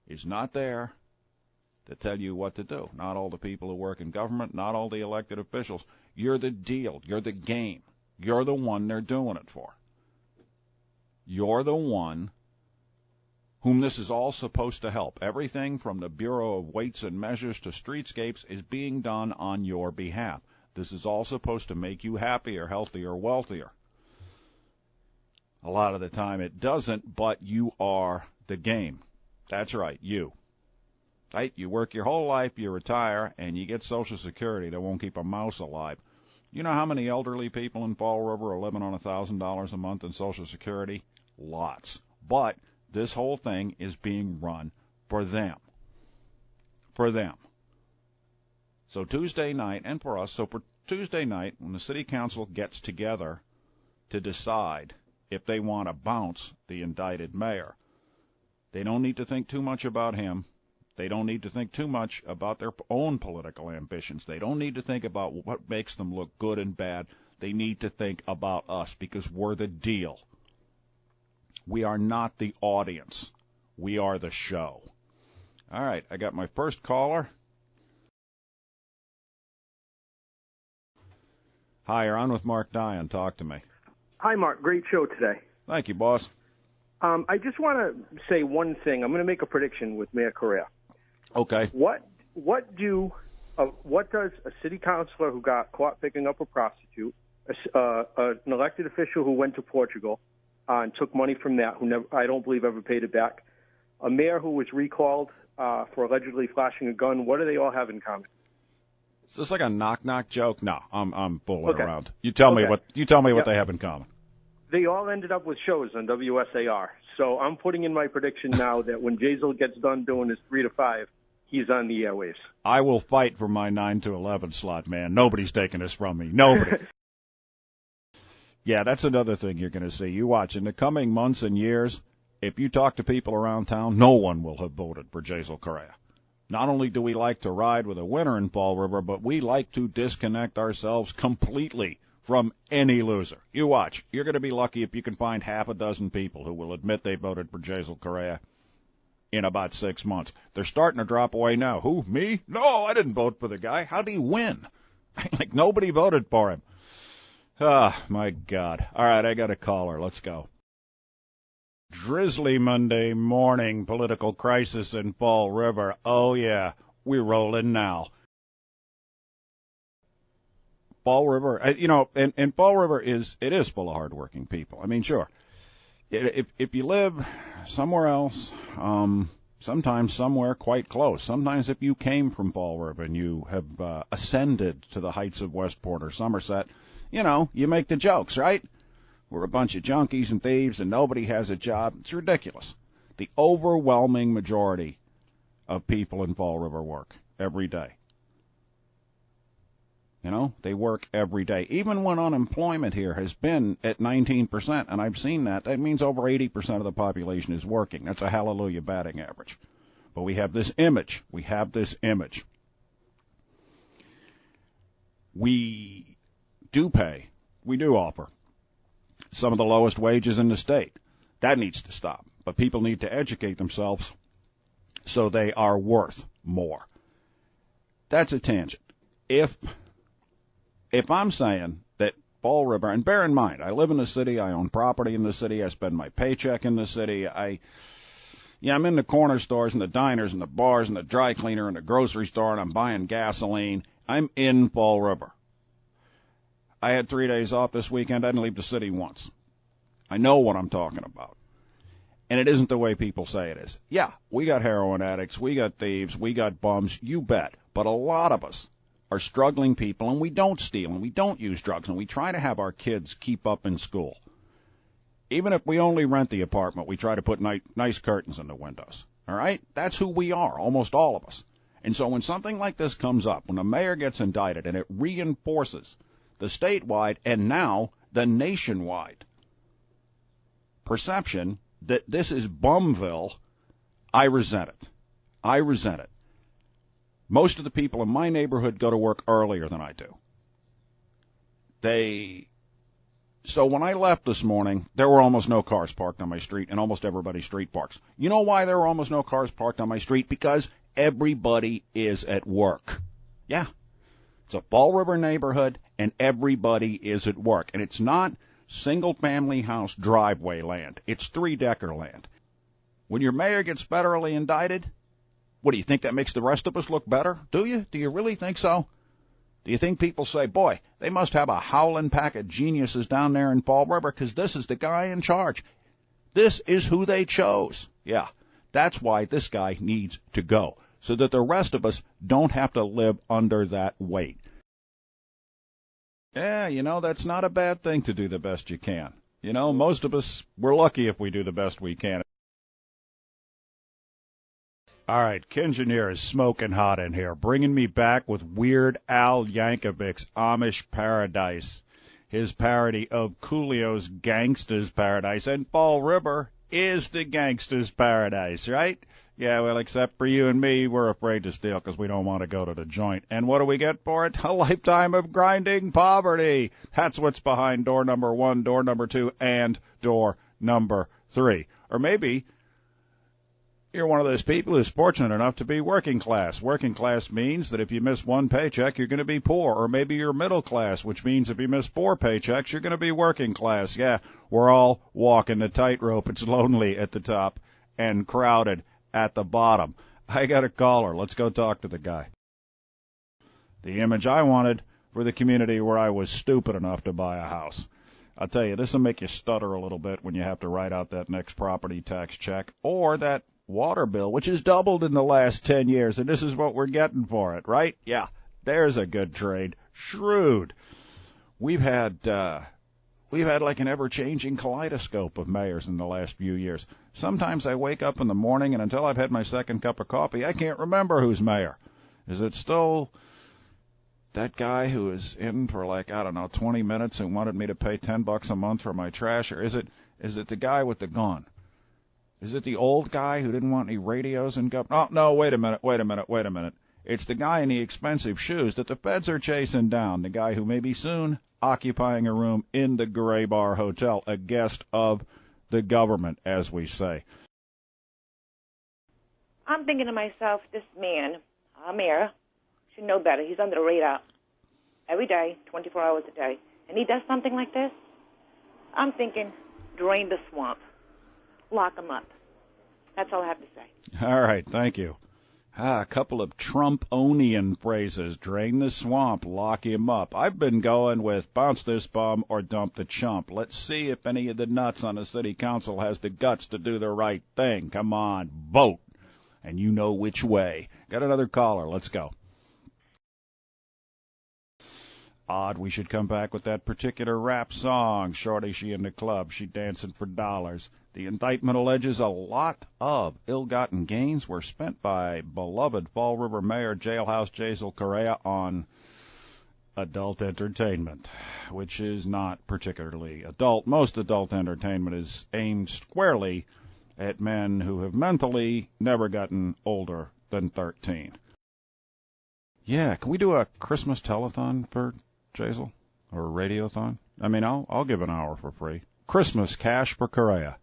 is not there to tell you what to do. Not all the people who work in government, not all the elected officials. You're the deal. You're the game. You're the one they're doing it for. You're the one whom this is all supposed to help. Everything from the Bureau of Weights and Measures to streetscapes is being done on your behalf. This is all supposed to make you happier, healthier, wealthier. A lot of the time it doesn't, but you are the game. That's right, you. Right? You work your whole life, you retire, and you get Social Security that won't keep a mouse alive. You know how many elderly people in Fall River are living on $1,000 a month in Social Security? Lots. But this whole thing is being run for them. For them. So Tuesday night, and for us, so for Tuesday night, when the city council gets together to decide if they want to bounce the indicted mayor, they don't need to think too much about him. They don't need to think too much about their own political ambitions. They don't need to think about what makes them look good and bad. They need to think about us because we're the deal. We are not the audience. We are the show. All right, I got my first caller. Hi, you're on with Marc Dion. Talk to me. Hi, Mark. Great show today. Thank you, boss. I just want to say one thing. I'm going to make a prediction with Mayor Correia. Okay. What does a city councilor who got caught picking up a prostitute, an elected official who went to Portugal and took money from that, who never, I don't believe ever paid it back, a mayor who was recalled for allegedly flashing a gun, what do they all have in common? Is this like a knock-knock joke? No, I'm fooling around. You tell me what they have in common. They all ended up with shows on WSAR. So I'm putting in my prediction now that when Jazel gets done doing his 3 to 5, he's on the airwaves. I will fight for my 9 to 11 slot, man. Nobody's taking this from me. Nobody. Yeah, that's another thing you're going to see. You watch. In the coming months and years, if you talk to people around town, no one will have voted for Jazel Correia. Not only do we like to ride with a winner in Fall River, but we like to disconnect ourselves completely from any loser. You watch. You're going to be lucky if you can find half a dozen people who will admit they voted for Jazel Correia in about 6 months. They're starting to drop away now. Who, me? No, I didn't vote for the guy. How'd he win? Like, nobody voted for him. Ah, my God. All right, I got a caller. Let's go. Drizzly Monday morning, political crisis in Fall River. Oh, yeah, we're rolling now. Fall River, and Fall River is full of hardworking people. I mean, sure, if you live somewhere else, sometimes somewhere quite close, sometimes if you came from Fall River and you have ascended to the heights of Westport or Somerset, you make the jokes, right? We're a bunch of junkies and thieves and nobody has a job. It's ridiculous. The overwhelming majority of people in Fall River work every day. They work every day. Even when unemployment here has been at 19%, and I've seen that, that means over 80% of the population is working. That's a hallelujah batting average. But we have this image. We have this image. We do pay. We do offer some of the lowest wages in the state. That needs to stop. But people need to educate themselves so they are worth more. That's a tangent. If I'm saying that Fall River, and bear in mind, I live in the city, I own property in the city, I spend my paycheck in the city, I'm in the corner stores and the diners and the bars and the dry cleaner and the grocery store, and I'm buying gasoline. I'm in Fall River. I had 3 days off this weekend. I didn't leave the city once. I know what I'm talking about. And it isn't the way people say it is. Yeah, we got heroin addicts, we got thieves, we got bums, you bet. But a lot of us are struggling people, and we don't steal, and we don't use drugs, and we try to have our kids keep up in school. Even if we only rent the apartment, we try to put nice curtains in the windows. All right? That's who we are, almost all of us. And so when something like this comes up, when a mayor gets indicted, and it reinforces the statewide and now the nationwide perception that this is Bumville, I resent it. I resent it. Most of the people in my neighborhood go to work earlier than I do. So when I left this morning, there were almost no cars parked on my street, and almost everybody street parks. You know why there were almost no cars parked on my street? Because everybody is at work. Yeah. It's a Fall River neighborhood, and everybody is at work. And it's not single-family house driveway land. It's three-decker land. When your mayor gets federally indicted, what, do you think that makes the rest of us look better? Do you? Do you really think so? Do you think people say, boy, they must have a howling pack of geniuses down there in Fall River because this is the guy in charge. This is who they chose. Yeah, that's why this guy needs to go, so that the rest of us don't have to live under that weight. Yeah, that's not a bad thing to do the best you can. Most of us, we're lucky if we do the best we can. All right, Kingineer is smoking hot in here, bringing me back with Weird Al Yankovic's Amish Paradise, his parody of Coolio's Gangsta's Paradise. And Fall River is the Gangsta's Paradise, right? Yeah, well, except for you and me, we're afraid to steal because we don't want to go to the joint. And what do we get for it? A lifetime of grinding poverty. That's what's behind door number 1, door number 2, and door number 3. Or maybe you're one of those people who's fortunate enough to be working class. Working class means that if you miss one paycheck, you're going to be poor. Or maybe you're middle class, which means if you miss 4 paychecks, you're going to be working class. Yeah, we're all walking the tightrope. It's lonely at the top and crowded at the bottom. I got a caller. Let's go talk to the guy. The image I wanted for the community where I was stupid enough to buy a house. I'll tell you, this will make you stutter a little bit when you have to write out that next property tax check or that water bill, which has doubled in the last 10 years, and this is what we're getting for it, right? Yeah, there's a good trade. Shrewd. We've had like an ever-changing kaleidoscope of mayors in the last few years. Sometimes I wake up in the morning, and until I've had my second cup of coffee, I can't remember who's mayor. Is it still that guy who was in for 20 minutes and wanted me to pay $10 a month for my trash? Or is it the guy with the gun? Is it the old guy who didn't want any radios and Oh, no, wait a minute. It's the guy in the expensive shoes that the feds are chasing down, the guy who may be soon occupying a room in the Gray Bar Hotel, a guest of the government, as we say. I'm thinking to myself, this man, our mayor, should know better. He's under the radar every day, 24 hours a day, and he does something like this. I'm thinking, drain the swamp. Lock him up. That's all I have to say. All right, thank you. A couple of Trumponian phrases. Drain the swamp, lock him up. I've been going with bounce this bum or dump the chump. Let's see if any of the nuts on the city council has the guts to do the right thing. Come on, vote. And you know which way. Got another caller. Let's go. Odd we should come back with that particular rap song. Shorty, she in the club, she dancing for dollars. The indictment alleges a lot of ill-gotten gains were spent by beloved Fall River Mayor Jailhouse Jazel Correia on adult entertainment, which is not particularly adult. Most adult entertainment is aimed squarely at men who have mentally never gotten older than 13. Yeah, can we do a Christmas telethon for Jazel? Or a radiothon? I mean, I'll give an hour for free. Christmas cash for Correia.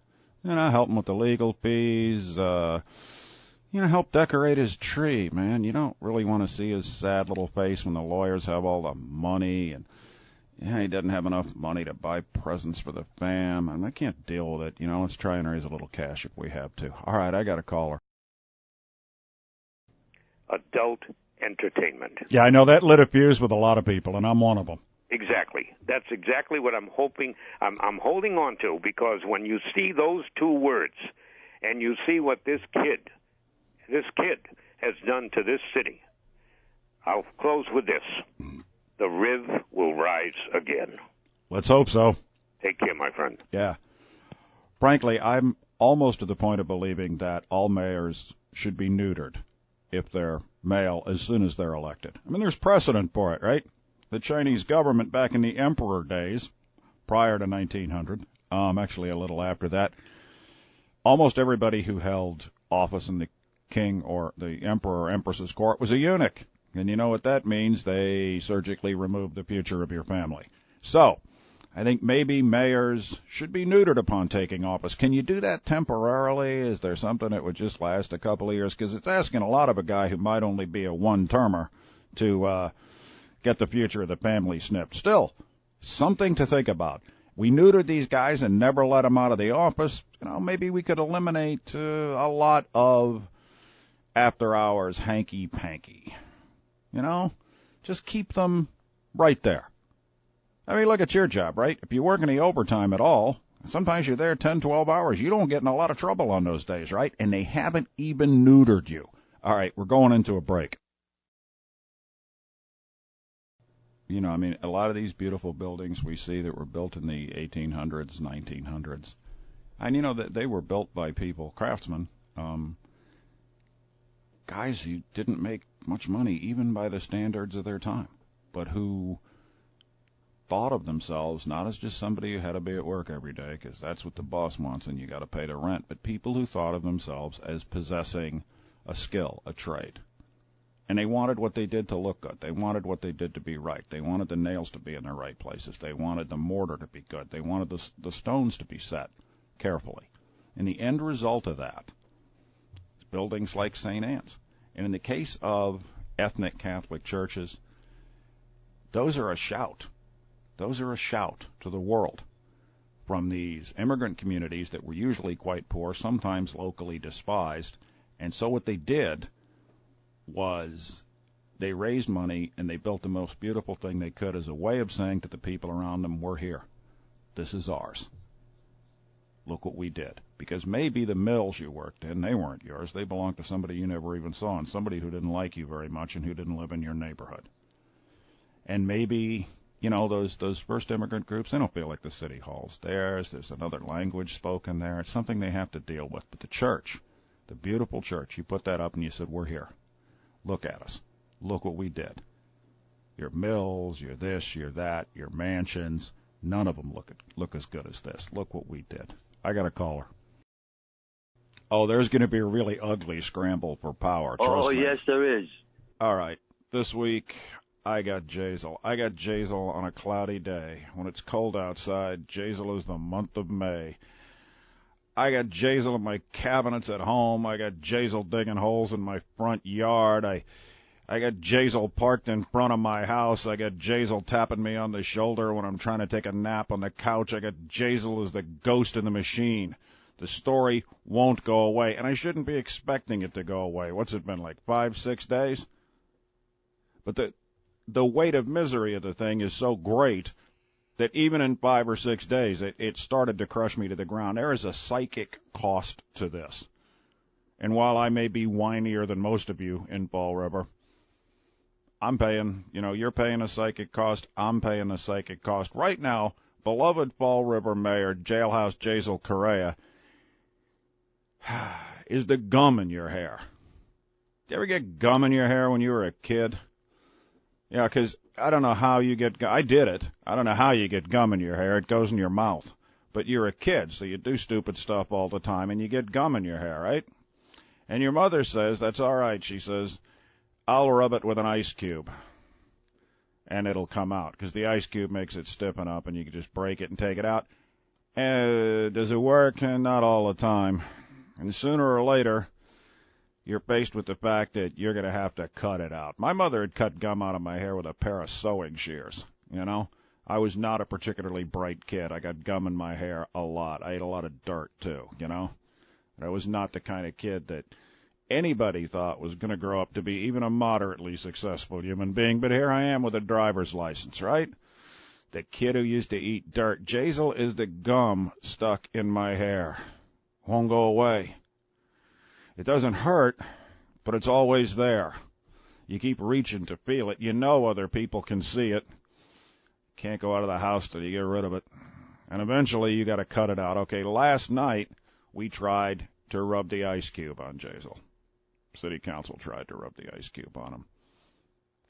Help him with the legal fees, help decorate his tree, man. You don't really want to see his sad little face when the lawyers have all the money and he doesn't have enough money to buy presents for the fam. And I can't deal with it. Let's try and raise a little cash if we have to. All right, I got a caller. Adult entertainment. Yeah, I know that lit a fuse with a lot of people, and I'm one of them. Exactly. That's exactly what I'm hoping. I'm holding on to, because when you see those two words and you see what this kid has done to this city, I'll close with this. The Riv will rise again. Let's hope so. Take care, my friend. Yeah. Frankly, I'm almost to the point of believing that all mayors should be neutered if they're male as soon as they're elected. I mean, there's precedent for it, right? The Chinese government back in the emperor days, prior to 1900, actually a little after that, almost everybody who held office in the king or the emperor or empress's court was a eunuch. And you know what that means? They surgically remove the future of your family. So, I think maybe mayors should be neutered upon taking office. Can you do that temporarily? Is there something that would just last a couple of years? Because it's asking a lot of a guy who might only be a one-termer to get the future of the family snipped. Still, something to think about. We neutered these guys and never let them out of the office. Maybe we could eliminate a lot of after-hours hanky-panky. Just keep them right there. I mean, look at your job, right? If you work any overtime at all, sometimes you're there 10, 12 hours. You don't get in a lot of trouble on those days, right? And they haven't even neutered you. All right, we're going into a break. A lot of these beautiful buildings we see that were built in the 1800s, 1900s, and that they were built by people, craftsmen, guys who didn't make much money even by the standards of their time, but who thought of themselves not as just somebody who had to be at work every day, because that's what the boss wants and you got to pay the rent, but people who thought of themselves as possessing a skill, a trade. And they wanted what they did to look good. They wanted what they did to be right. They wanted the nails to be in their right places. They wanted the mortar to be good. They wanted the stones to be set carefully. And the end result of that is buildings like St. Anne's. And in the case of ethnic Catholic churches, those are a shout. Those are a shout to the world from these immigrant communities that were usually quite poor, sometimes locally despised. And so what they did was they raised money and they built the most beautiful thing they could as a way of saying to the people around them, we're here. This is ours. Look what we did. Because maybe the mills you worked in, they weren't yours. They belonged to somebody you never even saw, and somebody who didn't like you very much and who didn't live in your neighborhood. And maybe, those first immigrant groups, they don't feel like the city hall's theirs. There's another language spoken there. It's something they have to deal with. But the church, the beautiful church, you put that up and you said, we're here. Look at us. Look what we did. Your mills, your this, your that, your mansions, none of them look as good as this. Look what we did. I got a caller. Oh, there's going to be a really ugly scramble for power. Trust me. Yes, there is. All right. This week, I got Jazel. I got Jazel on a cloudy day. When it's cold outside, Jazel is the month of May. I got Jazel in my cabinets at home. I got Jazel digging holes in my front yard. I got Jazel parked in front of my house. I got Jazel tapping me on the shoulder when I'm trying to take a nap on the couch. I got Jazel as the ghost in the machine. The story won't go away, and I shouldn't be expecting it to go away. What's it been, like 5, 6 days? But the weight of misery of the thing is so great that even in 5 or 6 days, it started to crush me to the ground. There is a psychic cost to this. And while I may be whinier than most of you in Fall River, I'm paying, you're paying a psychic cost, I'm paying a psychic cost. Right now, beloved Fall River Mayor, Jailhouse Jazel Correia, is the gum in your hair. Did you ever get gum in your hair when you were a kid? Yeah, because I don't know how you get, I did it. I don't know how you get gum in your hair. It goes in your mouth. but you're a kid, so you do stupid stuff all the time, and you get gum in your hair, right? And your mother says, that's all right. She says, I'll rub it with an ice cube, and it'll come out, because the ice cube makes it stiffen up, and you can just break it and take it out. Does it work? Not all the time. And sooner or later, you're faced with the fact that you're going to have to cut it out. My mother had cut gum out of my hair with a pair of sewing shears, you know. I was not a particularly bright kid. I got gum in my hair a lot. I ate a lot of dirt, too, you know. But I was not the kind of kid that anybody thought was going to grow up to be even a moderately successful human being. But here I am with a driver's license, right? The kid who used to eat dirt. Jazel is the gum stuck in my hair. Won't go away. It doesn't hurt, but it's always there. You keep reaching to feel it. You know other people can see it. Can't go out of the house till you get rid of it. And eventually you got to cut it out. Okay, last night we tried to rub the ice cube on Jazel. City council tried to rub the ice cube on him.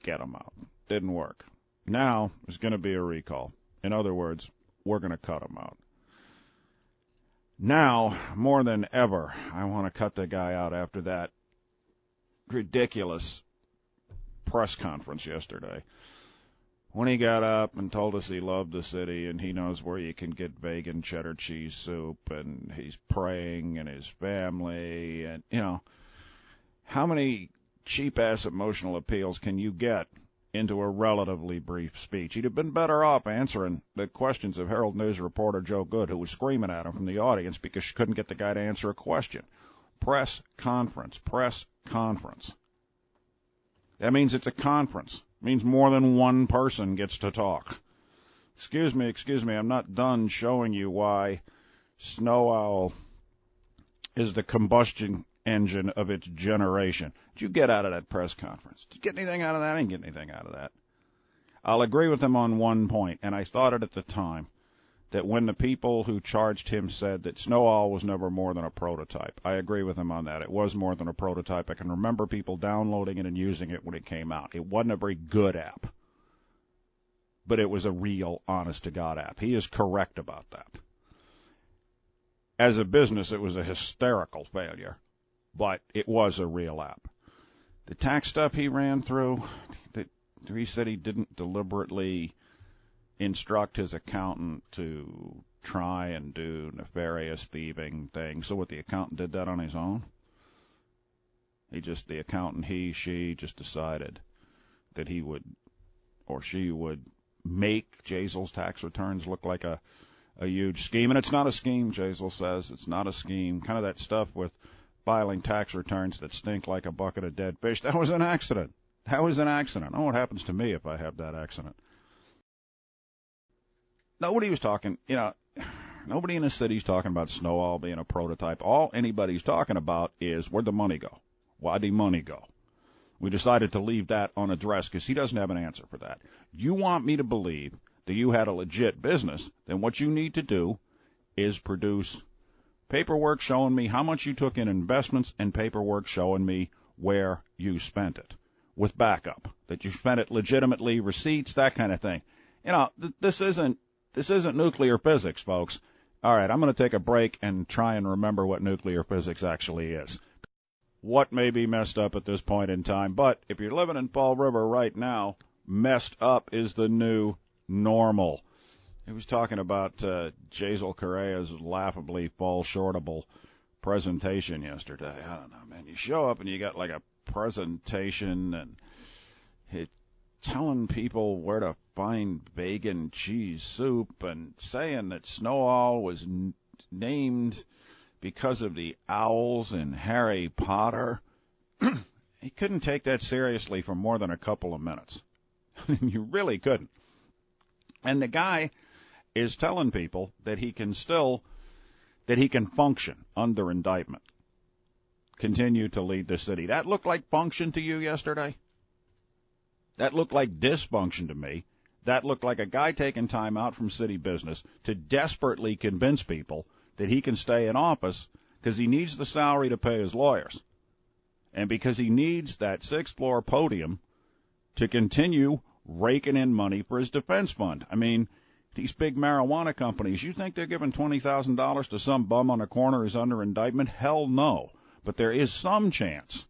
Get him out. Didn't work. Now there's going to be a recall. In other words, we're going to cut him out. Now, more than ever, I want to cut the guy out after that ridiculous press conference yesterday, when he got up and told us he loved the city and he knows where you can get vegan cheddar cheese soup, and he's praying and his family, and, you know, how many cheap-ass emotional appeals can you get into a relatively brief speech? He'd have been better off answering the questions of Herald News reporter Joe Good, who was screaming at him from the audience because she couldn't get the guy to answer a question. Press conference, press conference. That means it's a conference. It means more than one person gets to talk. Excuse me, I'm not done showing you why Snow Owl is the combustion engine of its generation. Did you get out of that press conference? Did you get anything out of that? I didn't get anything out of that. I'll agree with him on one point, and I thought it at the time, that when the people who charged him said that Snow Owl was never more than a prototype, I agree with him on that. It was more than a prototype. I can remember people downloading it and using it when it came out. It wasn't a very good app, but it was a real, honest-to-God app. He is correct about that. As a business, it was a hysterical failure, but it was a real app. The tax stuff he ran through, he said he didn't deliberately instruct his accountant to try and do nefarious thieving things. So what, the accountant did that on his own? The accountant, she just decided that he would, or she would, make Jazel's tax returns look like a huge scheme. And it's not a scheme, Jazel says. It's not a scheme. Kind of that stuff with filing tax returns that stink like a bucket of dead fish. That was an accident. That was an accident. I know what happens to me if I have that accident. Nobody was talking, nobody in the city's talking about Snow Owl being a prototype. All anybody's talking about is, where'd the money go? Why'd the money go? We decided to leave that unaddressed because he doesn't have an answer for that. You want me to believe that you had a legit business, then what you need to do is produce paperwork showing me how much you took in investments and paperwork showing me where you spent it, with backup, that you spent it legitimately, receipts, that kind of thing. This isn't nuclear physics, folks. All right, I'm going to take a break and try and remember what nuclear physics actually is. What may be messed up at this point in time, but if you're living in Fall River right now, messed up is the new normal. He was talking about Jazel Correia's laughably fall-shortable presentation yesterday. I don't know, man. You show up and you got like a presentation and telling people where to find vegan cheese soup and saying that Snow Owl was named because of the owls in Harry Potter. He couldn't take that seriously for more than a couple of minutes. You really couldn't. And the guy is telling people that he can function under indictment, continue to lead the city. That looked like function to you yesterday? That looked like dysfunction to me. That looked like a guy taking time out from city business to desperately convince people that he can stay in office because he needs the salary to pay his lawyers, and because he needs that sixth-floor podium to continue raking in money for his defense fund. I mean, these big marijuana companies, you think they're giving $20,000 to some bum on a corner who's under indictment? Hell no. But there is some chance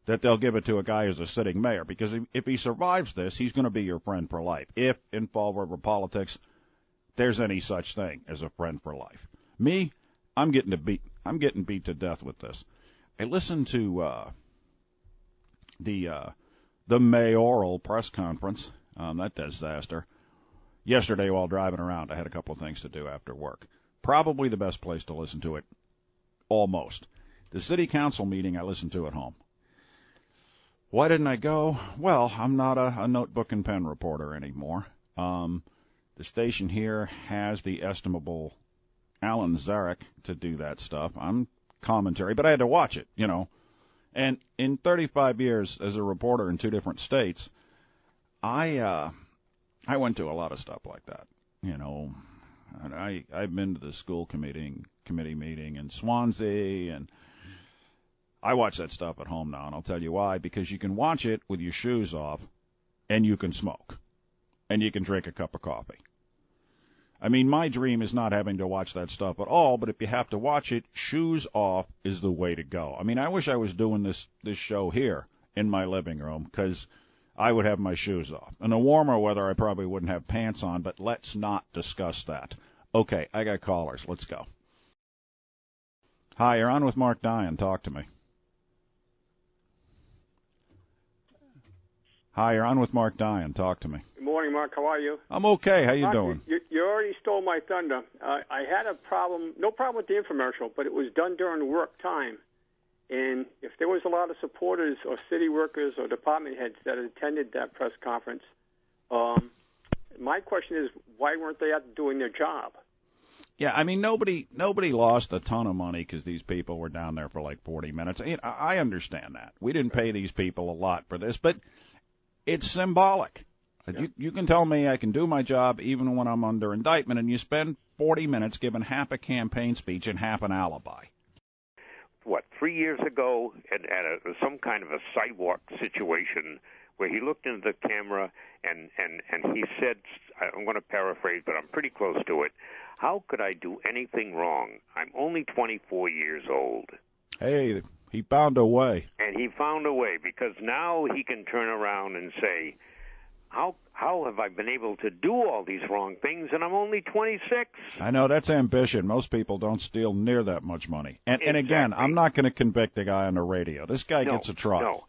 that they'll give it to a guy who's a sitting mayor, because if he survives this, he's going to be your friend for life. If in Fall River politics there's any such thing as a friend for life. Me, I'm getting beat to death with this. I listened to the mayoral press conference, that disaster, yesterday while driving around. I had a couple of things to do after work. Probably the best place to listen to it, almost. The city council meeting I listened to at home. Why didn't I go? Well, I'm not a notebook and pen reporter anymore. The station here has the estimable Alan Zarek to do that stuff. I'm commentary, but I had to watch it, you know. And in 35 years as a reporter in 2 different states, I went to a lot of stuff like that, you know. And I've been to the school committee meeting in Swansea, and I watch that stuff at home now, and I'll tell you why. Because you can watch it with your shoes off, and you can smoke, and you can drink a cup of coffee. I mean, my dream is not having to watch that stuff at all, but if you have to watch it, shoes off is the way to go. I mean, I wish I was doing this show here in my living room, because I would have my shoes off. In the warmer weather, I probably wouldn't have pants on, but let's not discuss that. Okay, I got callers. Let's go. Hi, you're on with Marc Dion. Talk to me. Hi, you're on with Marc Dion. Talk to me. Good morning, Mark. How are you? I'm okay. How you Mark, doing? You already stole my thunder. I had a problem, no problem with the infomercial, but it was done during work time. And if there was a lot of supporters or city workers or department heads that attended that press conference, my question is, why weren't they out doing their job? Yeah, I mean, nobody lost a ton of money because these people were down there for like 40 minutes. I understand that. We didn't pay these people a lot for this, but it's symbolic. Yeah. You can tell me I can do my job even when I'm under indictment, and you spend 40 minutes giving half a campaign speech and half an alibi. 3 years ago at some kind of a sidewalk situation where he looked into the camera and he said, I'm going to paraphrase, but I'm pretty close to it, how could I do anything wrong? I'm only 24 years old. Hey, he found a way. And he found a way, because now he can turn around and say, how have I been able to do all these wrong things, and I'm only 26? I know, that's ambition. Most people don't steal near that much money. And again, I'm not going to convict the guy on the radio. This guy gets a trial. No.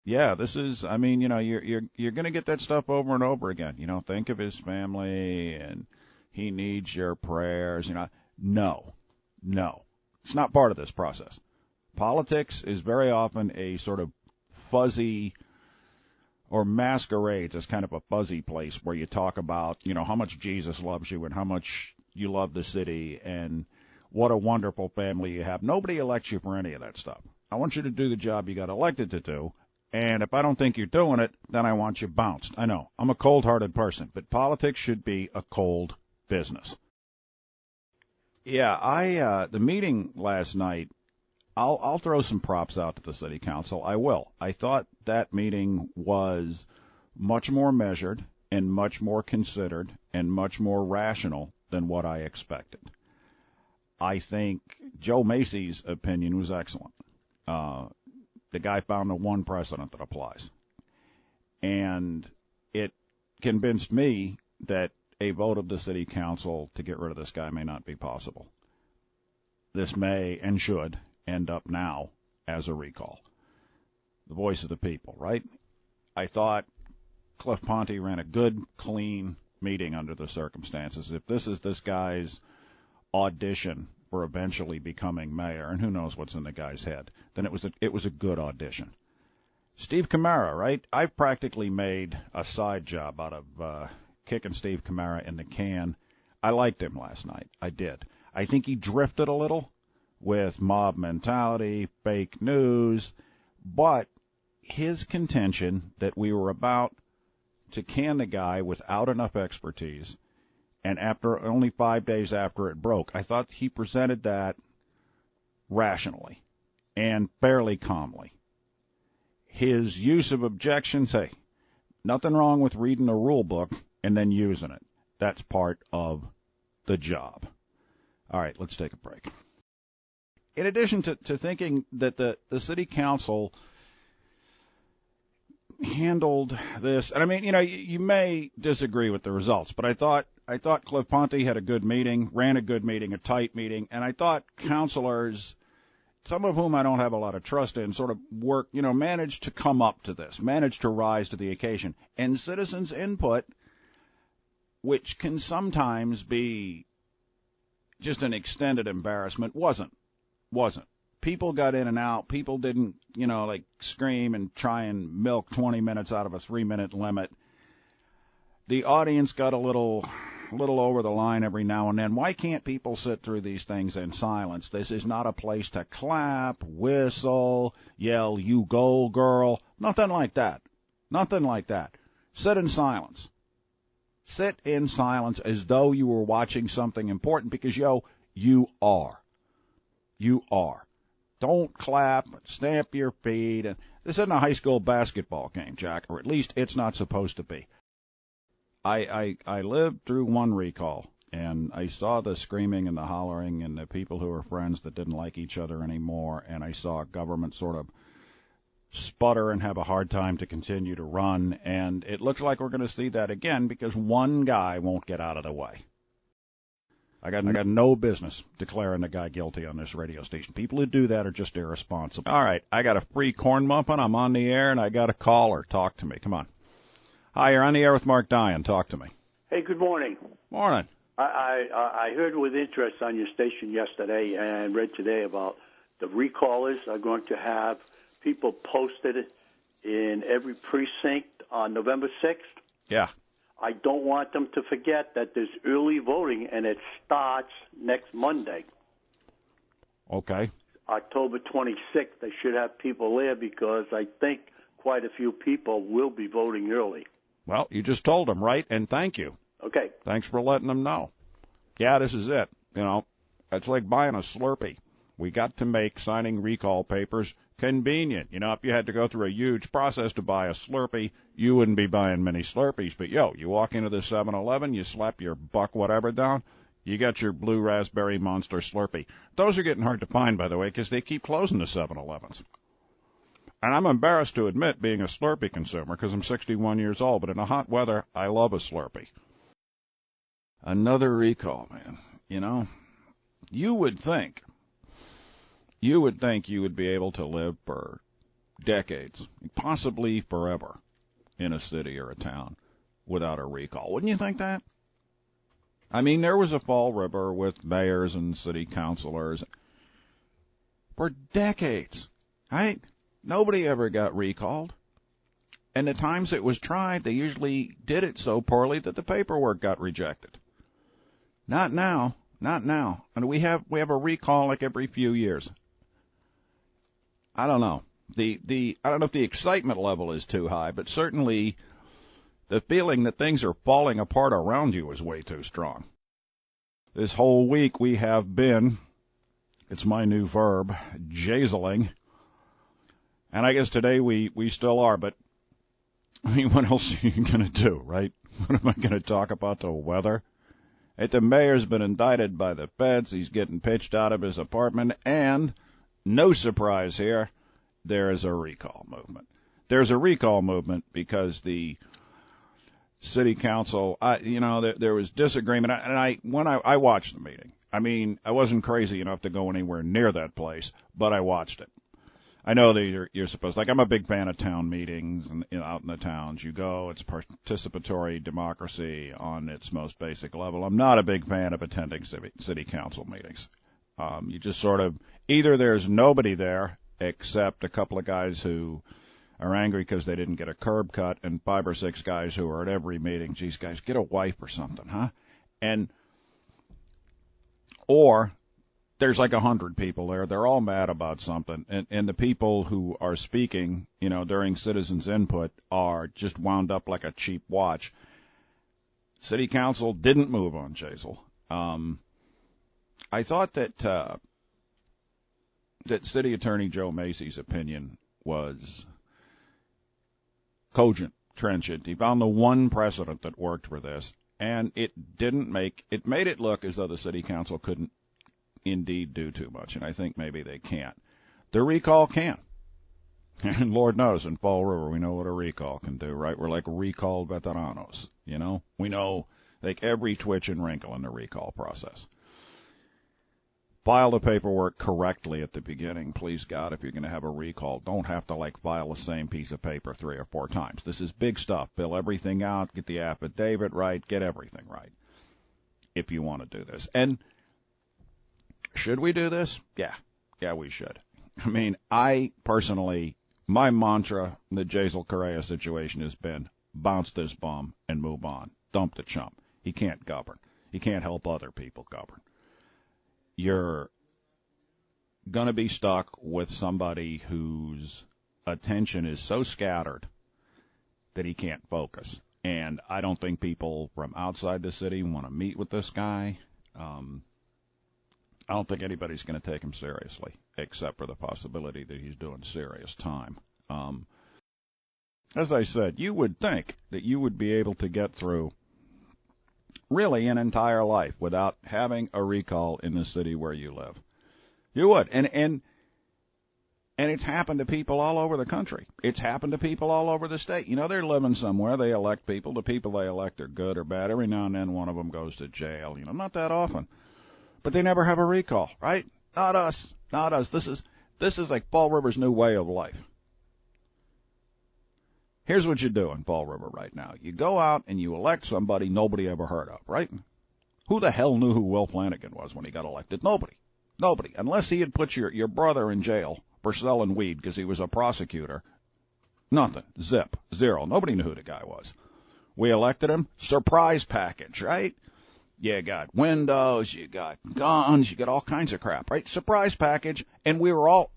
Yeah, this is, I mean, you know, you're going to get that stuff over and over again. You know, think of his family, and he needs your prayers. You know, no. It's not part of this process. Politics is very often a sort of fuzzy, or masquerades as kind of a fuzzy place where you talk about, you know, how much Jesus loves you and how much you love the city and what a wonderful family you have. Nobody elects you for any of that stuff. I want you to do the job you got elected to do, and if I don't think you're doing it, then I want you bounced. I know, I'm a cold-hearted person, but politics should be a cold business. Yeah, the meeting last night, I'll throw some props out to the city council. I will. I thought that meeting was much more measured and much more considered and much more rational than what I expected. I think Joe Macy's opinion was excellent. The guy found the one precedent that applies. And it convinced me that a vote of the city council to get rid of this guy may not be possible. This may and should end up now as a recall. The voice of the people, right? I thought Cliff Ponte ran a good, clean meeting under the circumstances. If this is this guy's audition for eventually becoming mayor, and who knows what's in the guy's head, then it was a good audition. Steve Camara, right? I practically made a side job out of kicking Steve Camara in the can. I liked him last night. I did. I think he drifted a little with mob mentality, fake news, but his contention that we were about to can the guy without enough expertise, and after only 5 days after it broke, I thought he presented that rationally and fairly calmly. His use of objections, hey, nothing wrong with reading a rule book and then using it. That's part of the job. All right, let's take a break. In addition to thinking that the city council handled this, and I mean, you may disagree with the results, but I thought Cliff Ponte had a good meeting, ran a good meeting, a tight meeting, and I thought councilors, some of whom I don't have a lot of trust in, sort of managed to come up to this, managed to rise to the occasion. And citizens' input, which can sometimes be just an extended embarrassment, wasn't. People got in and out. People didn't, scream and try and milk 20 minutes out of a 3-minute limit. The audience got a little over the line every now and then. Why can't people sit through these things in silence? This is not a place to clap, whistle, yell, "You go, girl." Nothing like that. Nothing like that. Sit in silence. Sit in silence as though you were watching something important, because, you are. You are. Don't clap, stamp your feet. And this isn't a high school basketball game, Jack, or at least it's not supposed to be. I lived through one recall, and I saw the screaming and the hollering and the people who were friends that didn't like each other anymore, and I saw government sort of sputter and have a hard time to continue to run, and it looks like we're going to see that again because one guy won't get out of the way. I got no business declaring the guy guilty on this radio station. People who do that are just irresponsible. All right, I got a free corn muffin. I'm on the air, and I got a caller. Talk to me. Come on. Hi, you're on the air with Marc Dion. Talk to me. Hey, good morning. Morning. I heard with interest on your station yesterday and read today about the recallers are going to have people posted in every precinct on November 6th. Yeah. I don't want them to forget that there's early voting, and it starts next Monday. Okay. October 26th. They should have people there because I think quite a few people will be voting early. Well, you just told them, right? And thank you. Okay. Thanks for letting them know. Yeah, this is it. It's like buying a Slurpee. We got to make signing recall papers convenient. If you had to go through a huge process to buy a Slurpee, you wouldn't be buying many Slurpees. But, you walk into the 7-Eleven, you slap your buck whatever down, you got your blue raspberry monster Slurpee. Those are getting hard to find, by the way, because they keep closing the 7-Elevens. And I'm embarrassed to admit being a Slurpee consumer because I'm 61 years old, but in the hot weather, I love a Slurpee. Another recall, man. You would think you would be able to live for decades, possibly forever, in a city or a town without a recall. Wouldn't you think that? I mean, there was a Fall River with mayors and city councilors for decades, right? Nobody ever got recalled. And the times it was tried, they usually did it so poorly that the paperwork got rejected. Not now. Not now. And we have a recall like every few years. I don't know. I don't know if the excitement level is too high, but certainly the feeling that things are falling apart around you is way too strong. This whole week we have been, it's my new verb, jazeling. And I guess today we still are, but I mean, what else are you going to do, right? What am I going to talk about, the weather? The mayor's been indicted by the feds. He's getting pitched out of his apartment, and no surprise here, there is a recall movement. There's a recall movement because the city council, there was disagreement, and when I watched the meeting. I mean, I wasn't crazy enough to go anywhere near that place, but I watched it. I know that you're supposed, like, I'm a big fan of town meetings and out in the towns. You go, it's participatory democracy on its most basic level. I'm not a big fan of attending city council meetings. You just sort of, either there's nobody there except a couple of guys who are angry because they didn't get a curb cut, and 5 or 6 guys who are at every meeting. Geez, guys, get a wife or something, huh? Or there's like 100 people there. They're all mad about something. And the people who are speaking, during citizens' input are just wound up like a cheap watch. City council didn't move on Jazel. I thought that City Attorney Joe Macy's opinion was cogent, trenchant. He found the one precedent that worked for this, and it made it look as though the city council couldn't indeed do too much, and I think maybe they can't. The recall can. And Lord knows, in Fall River, we know what a recall can do, right? We're like recalled veteranos, you know? We know, like, every twitch and wrinkle in the recall process. File the paperwork correctly at the beginning, please God, if you're going to have a recall. Don't have to, like, file the same piece of paper 3 or 4 times. This is big stuff. Fill everything out, get the affidavit right, get everything right, if you want to do this. And should we do this? Yeah, we should. I mean, I personally, my mantra in the Jazel Correia situation has been bounce this bum and move on. Dump the chump. He can't govern. He can't help other people govern. You're going to be stuck with somebody whose attention is so scattered that he can't focus. And I don't think people from outside the city want to meet with this guy. I don't think anybody's going to take him seriously, except for the possibility that he's doing serious time. As I said, you would think that you would be able to get through really an entire life without having a recall in the city where you live. You would. And it's happened to people all over the country. It's happened to people all over the state. You know, they're living somewhere. They elect people. The people they elect are good or bad. Every now and then one of them goes to jail. You know, not that often. But they never have a recall, right? Not us. Not us. This is like Fall River's new way of life. Here's what you do in Fall River right now. You go out and you elect somebody nobody ever heard of, right? Who the hell knew who Will Flanagan was when he got elected? Nobody. Nobody. Unless he had put your brother in jail for selling weed because he was a prosecutor. Nothing. Zip. Zero. Nobody knew who the guy was. We elected him. Surprise package, right? You got windows, you got guns, you got all kinds of crap, right? Surprise package. And we were all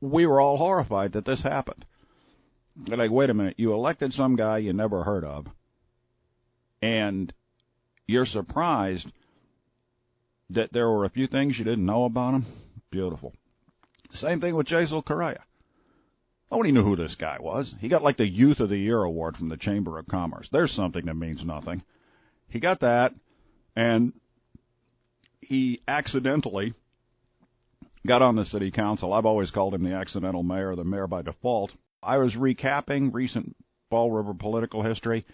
horrified that this happened. They're like, wait a minute, you elected some guy you never heard of, and you're surprised that there were a few things you didn't know about him? Beautiful. Same thing with Jazel Correia. Nobody knew who this guy was. He got like the Youth of the Year award from the Chamber of Commerce. There's something that means nothing. He got that, and he accidentally got on the city council. I've always called him the accidental mayor, the mayor by default. I was recapping recent Fall River political history.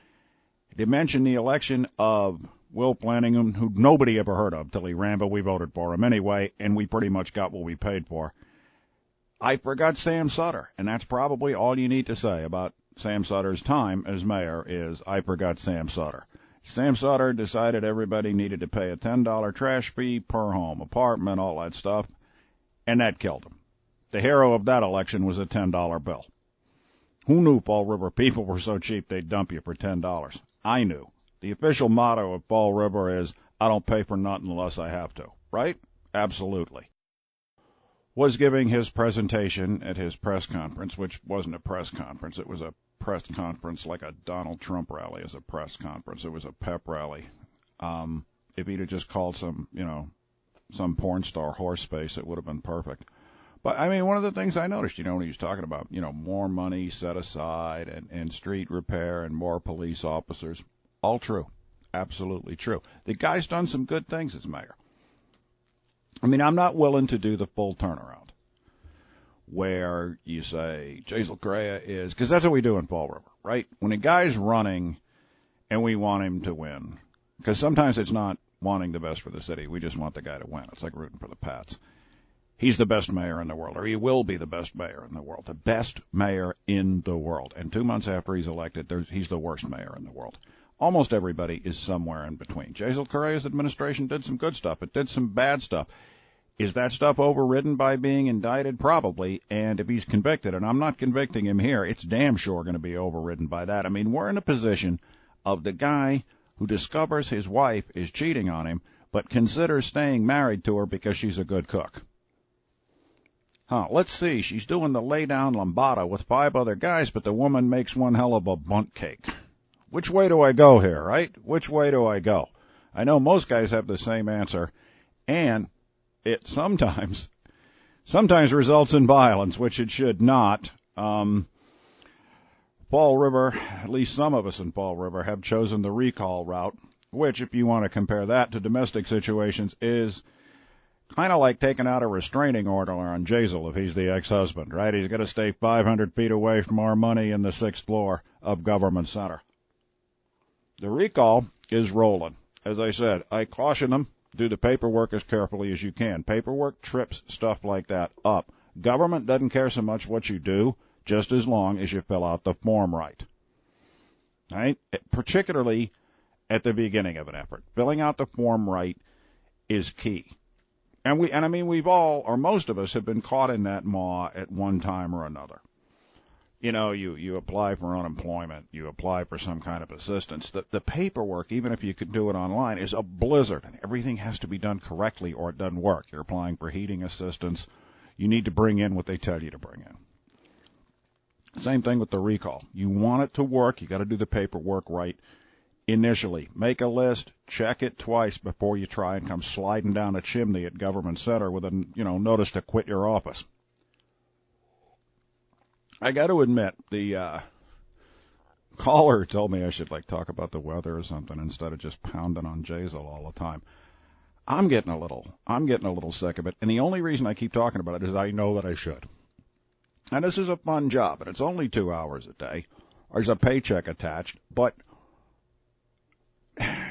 They mentioned the election of Will Flanagan, who nobody ever heard of till he ran, but we voted for him anyway, and we pretty much got what we paid for. I forgot Sam Sutter, and that's probably all you need to say about Sam Sutter's time as mayor is I forgot Sam Sutter. Sam Sutter decided everybody needed to pay a $10 trash fee per home, apartment, all that stuff, and that killed him. The hero of that election was a $10 bill. Who knew Fall River people were so cheap they'd dump you for $10? I knew. The official motto of Fall River is, I don't pay for nothing unless I have to, right? Absolutely. Was giving his presentation at his press conference, which wasn't a press conference. It was a press conference like a Donald Trump rally as a press conference. It was a pep rally. If he'd have just called some porn star horse space, it would have been perfect. But, I mean, one of the things I noticed, when he was talking about, more money set aside and street repair and more police officers, all true. Absolutely true. The guy's done some good things as mayor. I mean, I'm not willing to do the full turnaround where you say Jazel Correia is, because that's what we do in Fall River, right? When a guy's running and we want him to win, because sometimes it's not wanting the best for the city. We just want the guy to win. It's like rooting for the Pats. He's the best mayor in the world, or he will be the best mayor in the world, the best mayor in the world. And 2 months after he's elected, he's the worst mayor in the world. Almost everybody is somewhere in between. Jazel Correia's administration did some good stuff. It did some bad stuff. Is that stuff overridden by being indicted? Probably. And if he's convicted, and I'm not convicting him here, it's damn sure going to be overridden by that. I mean, we're in a position of the guy who discovers his wife is cheating on him, but considers staying married to her because she's a good cook. Let's see. She's doing the lay-down lambada with 5 other guys, but the woman makes one hell of a bundt cake. Which way do I go here, right? Which way do I go? I know most guys have the same answer, and it sometimes results in violence, which it should not. Fall Fall River, at least some of us in Fall River, have chosen the recall route, which, if you want to compare that to domestic situations, is kind of like taking out a restraining order on Jazel if he's the ex-husband, right? He's got to stay 500 feet away from our money in the 6th floor of Government Center. The recall is rolling. As I said, I caution them, do the paperwork as carefully as you can. Paperwork trips stuff like that up. Government doesn't care so much what you do, just as long as you fill out the form right. Right? Particularly at the beginning of an effort. Filling out the form right is key. And we've all, or most of us, have been caught in that maw at one time or another. You know, you apply for unemployment, you apply for some kind of assistance. The paperwork, even if you can do it online, is a blizzard, and everything has to be done correctly or it doesn't work. You're applying for heating assistance. You need to bring in what they tell you to bring in. Same thing with the recall. You want it to work, you got to do the paperwork right initially. Make a list, check it twice before you try and come sliding down a chimney at Government Center with a, notice to quit your office. I got to admit, the caller told me I should talk about the weather or something instead of just pounding on Jazel all the time. I'm getting a little sick of it, and the only reason I keep talking about it is I know that I should. And this is a fun job, and it's only 2 hours a day. There's a paycheck attached, but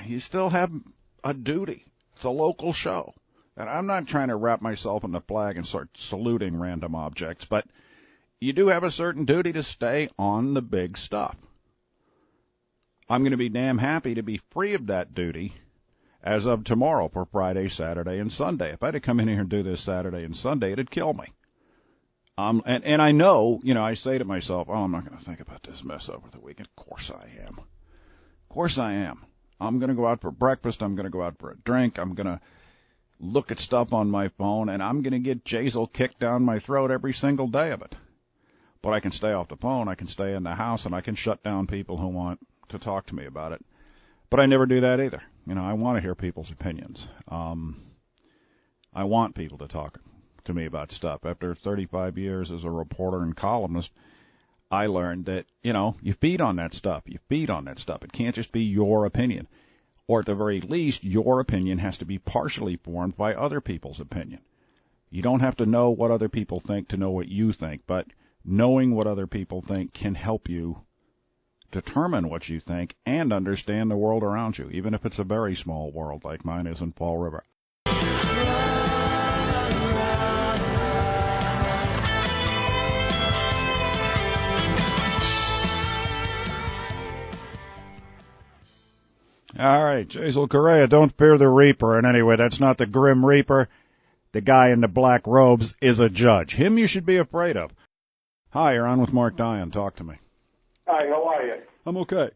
you still have a duty. It's a local show, and I'm not trying to wrap myself in the flag and start saluting random objects, but you do have a certain duty to stay on the big stuff. I'm going to be damn happy to be free of that duty as of tomorrow for Friday, Saturday, and Sunday. If I had to come in here and do this Saturday and Sunday, it'd kill me. And I know, I say to myself, I'm not going to think about this mess over the weekend. Of course I am. I'm going to go out for breakfast. I'm going to go out for a drink. I'm going to look at stuff on my phone, and I'm going to get Jazel kicked down my throat every single day of it. But I can stay off the phone, I can stay in the house, and I can shut down people who want to talk to me about it. But I never do that either. I want to hear people's opinions. I want people to talk to me about stuff. After 35 years as a reporter and columnist, I learned that, you feed on that stuff. It can't just be your opinion. Or at the very least, your opinion has to be partially formed by other people's opinion. You don't have to know what other people think to know what you think, but knowing what other people think can help you determine what you think and understand the world around you, even if it's a very small world like mine is in Fall River. All right, Jazel Correia, don't fear the Reaper. And anyway, that's not the Grim Reaper. The guy in the black robes is a judge. Him you should be afraid of. Hi, you're on with Marc Dion. Talk to me. Hi, how are you? I'm okay.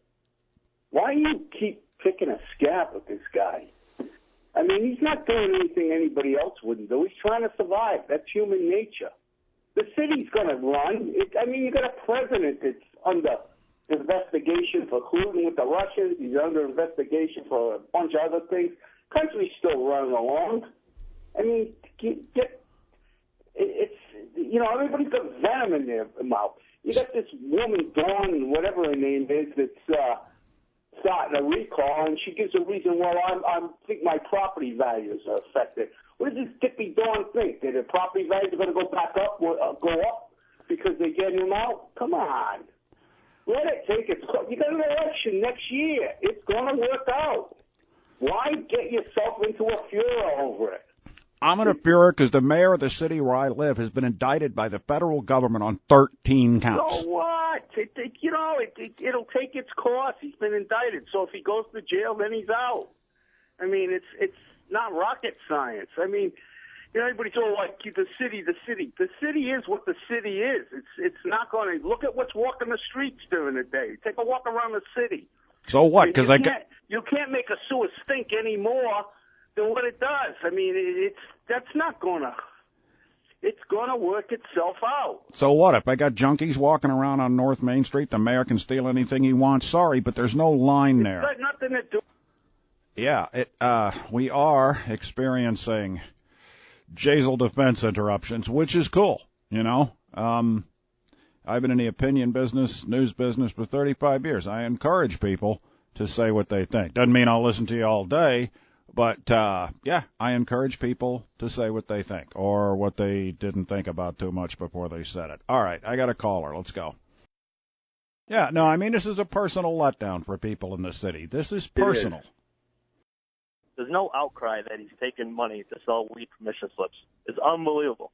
Why do you keep picking a scab with this guy? I mean, he's not doing anything anybody else wouldn't do. He's trying to survive. That's human nature. The city's going to run. You got a president that's under investigation for colluding with the Russians. He's under investigation for a bunch of other things. Country's still running along. I mean, everybody's got venom in their mouth. You got this woman, Dawn, whatever her name is, that's starting a recall, and she gives a reason, I think my property values are affected. What does this Dippy Dawn think? That the property values are going to go back up, go up, because they're getting them out? Come on. Let it take its course. You got an election next year. It's going to work out. Why get yourself into a furor over it? I'm in a furor because the mayor of the city where I live has been indicted by the federal government on 13 counts. So what? It'll take its course. He's been indicted. So if he goes to jail, then he's out. I mean, it's not rocket science. I mean, everybody's all like the city. The city is what the city is. It's not going to look at what's walking the streets during the day. Take a walk around the city. So what? Because you can't make a sewer stink any more than what it does. I mean, it's going to work itself out. So what? If I got junkies walking around on North Main Street, the mayor can steal anything he wants. Sorry, but there's no line there. It's got nothing to do. Yeah, we are experiencing Jazel defense interruptions, which is cool, And I've been in the opinion business, news business for 35 years. I encourage people to say what they think. Doesn't mean I'll listen to you all day, but, yeah, I encourage people to say what they think or what they didn't think about too much before they said it. All right, I got a caller. Let's go. Yeah, no, I mean, this is a personal letdown for people in the city. This is personal. There's no outcry that he's taking money to sell weed permission slips. It's unbelievable.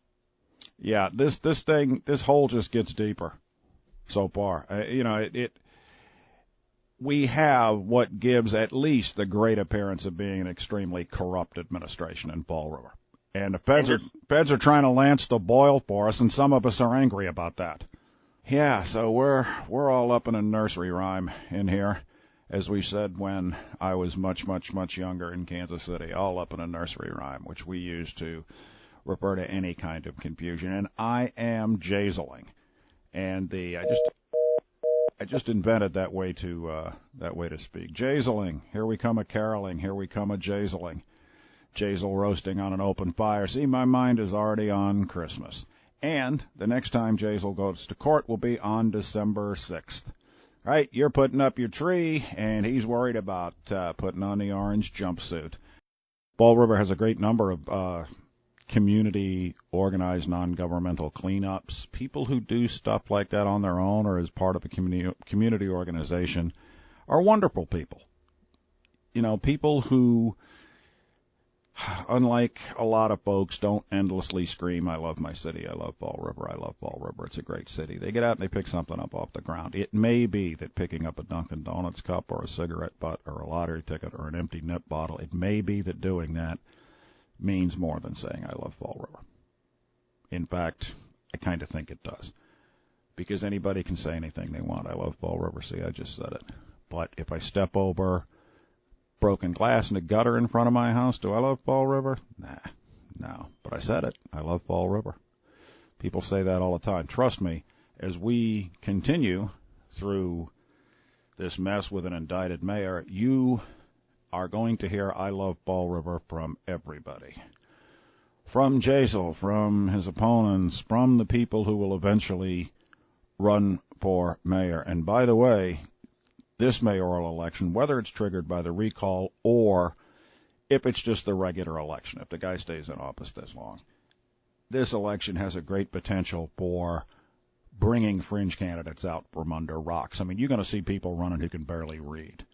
Yeah, this hole just gets deeper so far. We have what gives at least the great appearance of being an extremely corrupt administration in Fall River. And the feds are trying to lance the boil for us, and some of us are angry about that. Yeah, so we're all up in a nursery rhyme in here, as we said when I was much, much, much younger in Kansas City, all up in a nursery rhyme, which we use to refer to any kind of confusion. And I am jazeling. And I just invented that way to speak. Jazeling. Here we come a caroling. Here we come a jazeling. Jazel roasting on an open fire. See, my mind is already on Christmas. And the next time Jazel goes to court will be on December 6th. Right? You're putting up your tree, and he's worried about putting on the orange jumpsuit. Fall River has a great number of community organized non-governmental cleanups. People who do stuff like that on their own or as part of a community organization are wonderful people. People who, unlike a lot of folks, don't endlessly scream, I love my city, I love Fall River, I love Fall River, it's a great city. They get out and they pick something up off the ground. It may be that picking up a Dunkin' Donuts cup or a cigarette butt or a lottery ticket or an empty nip bottle, it may be that doing that means more than saying I love Fall River. In fact, I kind of think it does. Because anybody can say anything they want. I love Fall River. See, I just said it. But if I step over broken glass in a gutter in front of my house, do I love Fall River? No. But I said it. I love Fall River. People say that all the time. Trust me, as we continue through this mess with an indicted mayor, you are going to hear I love Fall River from everybody. From Jazel, from his opponents, from the people who will eventually run for mayor. And by the way, this mayoral election, whether it's triggered by the recall or if it's just the regular election, if the guy stays in office this long, this election has a great potential for bringing fringe candidates out from under rocks. I mean, you're going to see people running who can barely read.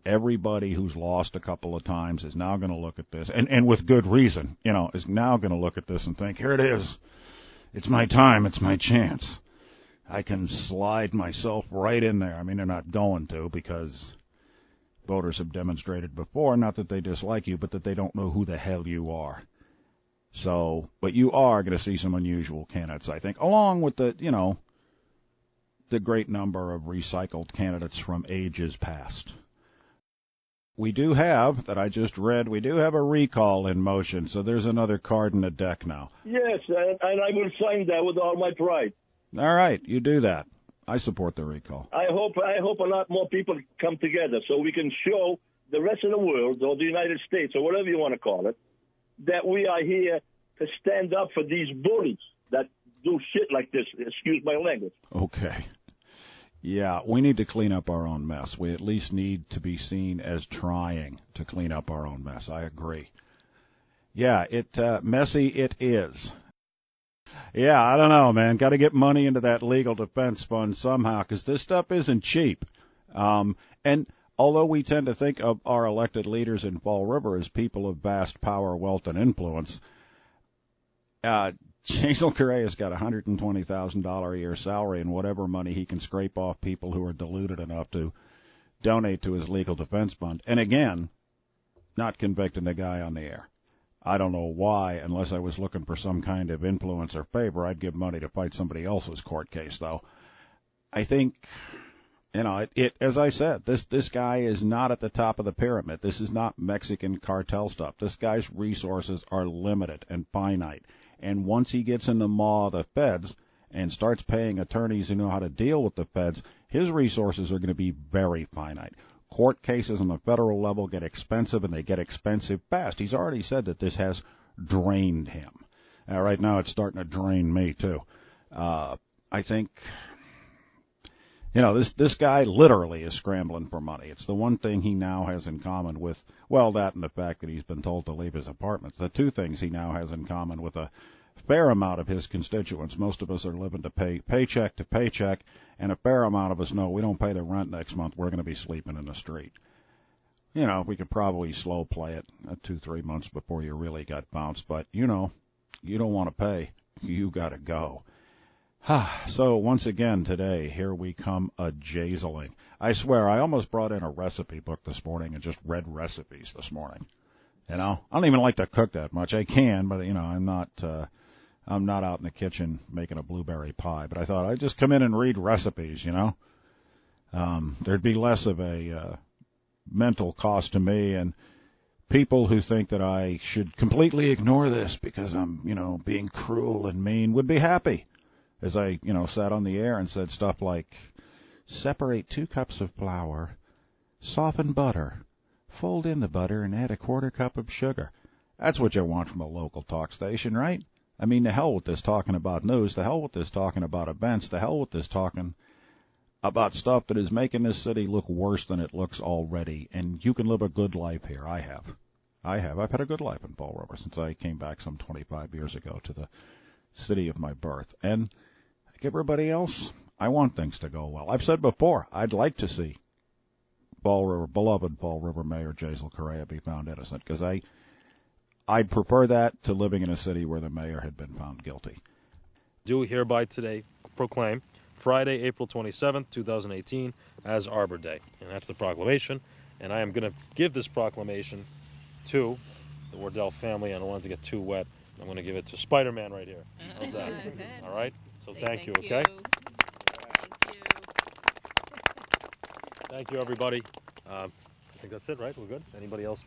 Everybody who's lost a couple of times is now going to look at this, and with good reason, is now going to look at this and think, here it is. It's my time. It's my chance. I can slide myself right in there. I mean, they're not going to because voters have demonstrated before, not that they dislike you, but that they don't know who the hell you are. So, but you are going to see some unusual candidates, I think, along with the great number of recycled candidates from ages past. We do have, that I just read, we do have a recall in motion, so there's another card in the deck now. Yes, and I will sign that with all my pride. All right, you do that. I support the recall. I hope a lot more people come together so we can show the rest of the world, or the United States, or whatever you want to call it, that we are here to stand up for these bullies that do shit like this. Excuse my language. Okay. Yeah, we need to clean up our own mess. We at least need to be seen as trying to clean up our own mess. I agree. Yeah, messy it is. Yeah, I don't know, man. Got to get money into that legal defense fund somehow because this stuff isn't cheap. And although we tend to think of our elected leaders in Fall River as people of vast power, wealth, and influence, Jason Correia's got a $120,000 a year salary and whatever money he can scrape off people who are deluded enough to donate to his legal defense fund. And again, not convicting the guy on the air. I don't know why, unless I was looking for some kind of influence or favor, I'd give money to fight somebody else's court case, though. I think, as I said, this guy is not at the top of the pyramid. This is not Mexican cartel stuff. This guy's resources are limited and finite. And once he gets in the maw of the feds and starts paying attorneys who know how to deal with the feds, his resources are going to be very finite. Court cases on the federal level get expensive, and they get expensive fast. He's already said that this has drained him. Right now it's starting to drain me, too. I think, this guy literally is scrambling for money. It's the one thing he now has in common with, well, that and the fact that he's been told to leave his apartment. The two things he now has in common with a fair amount of his constituents. Most of us are living to paycheck to paycheck, and a fair amount of us know we don't pay the rent next month, we're going to be sleeping in the street. We could probably slow play it 2-3 months before you really got bounced, but you don't want to pay. You got to go. So once again today, here we come a-jazeling. I swear, I almost brought in a recipe book this morning and just read recipes this morning. I don't even like to cook that much. I can, but I'm not out in the kitchen making a blueberry pie. But I thought I'd just come in and read recipes. There'd be less of a mental cost to me, and people who think that I should completely ignore this because I'm being cruel and mean would be happy. As I, sat on the air and said stuff like, separate 2 cups of flour, soften butter, fold in the butter, and add a 1/4 cup of sugar. That's what you want from a local talk station, right? I mean, the hell with this talking about news, the hell with this talking about events, the hell with this talking about stuff that is making this city look worse than it looks already. And you can live a good life here. I have. I've had a good life in Fall River since I came back some 25 years ago to the city of my birth. And like everybody else, I want things to go well. I've said before, I'd like to see beloved Fall River Mayor Jazel Correia be found innocent, because I'd prefer that to living in a city where the mayor had been found guilty. Do hereby today proclaim Friday, April 27th, 2018 as Arbor Day. And that's the proclamation. And I am going to give this proclamation to the Wardell family. I don't want it to get too wet. I'm going to give it to Spider-Man right here. How's that? All right? So thank you, okay? Thank you, everybody. I think that's it, right? We're good? Anybody else?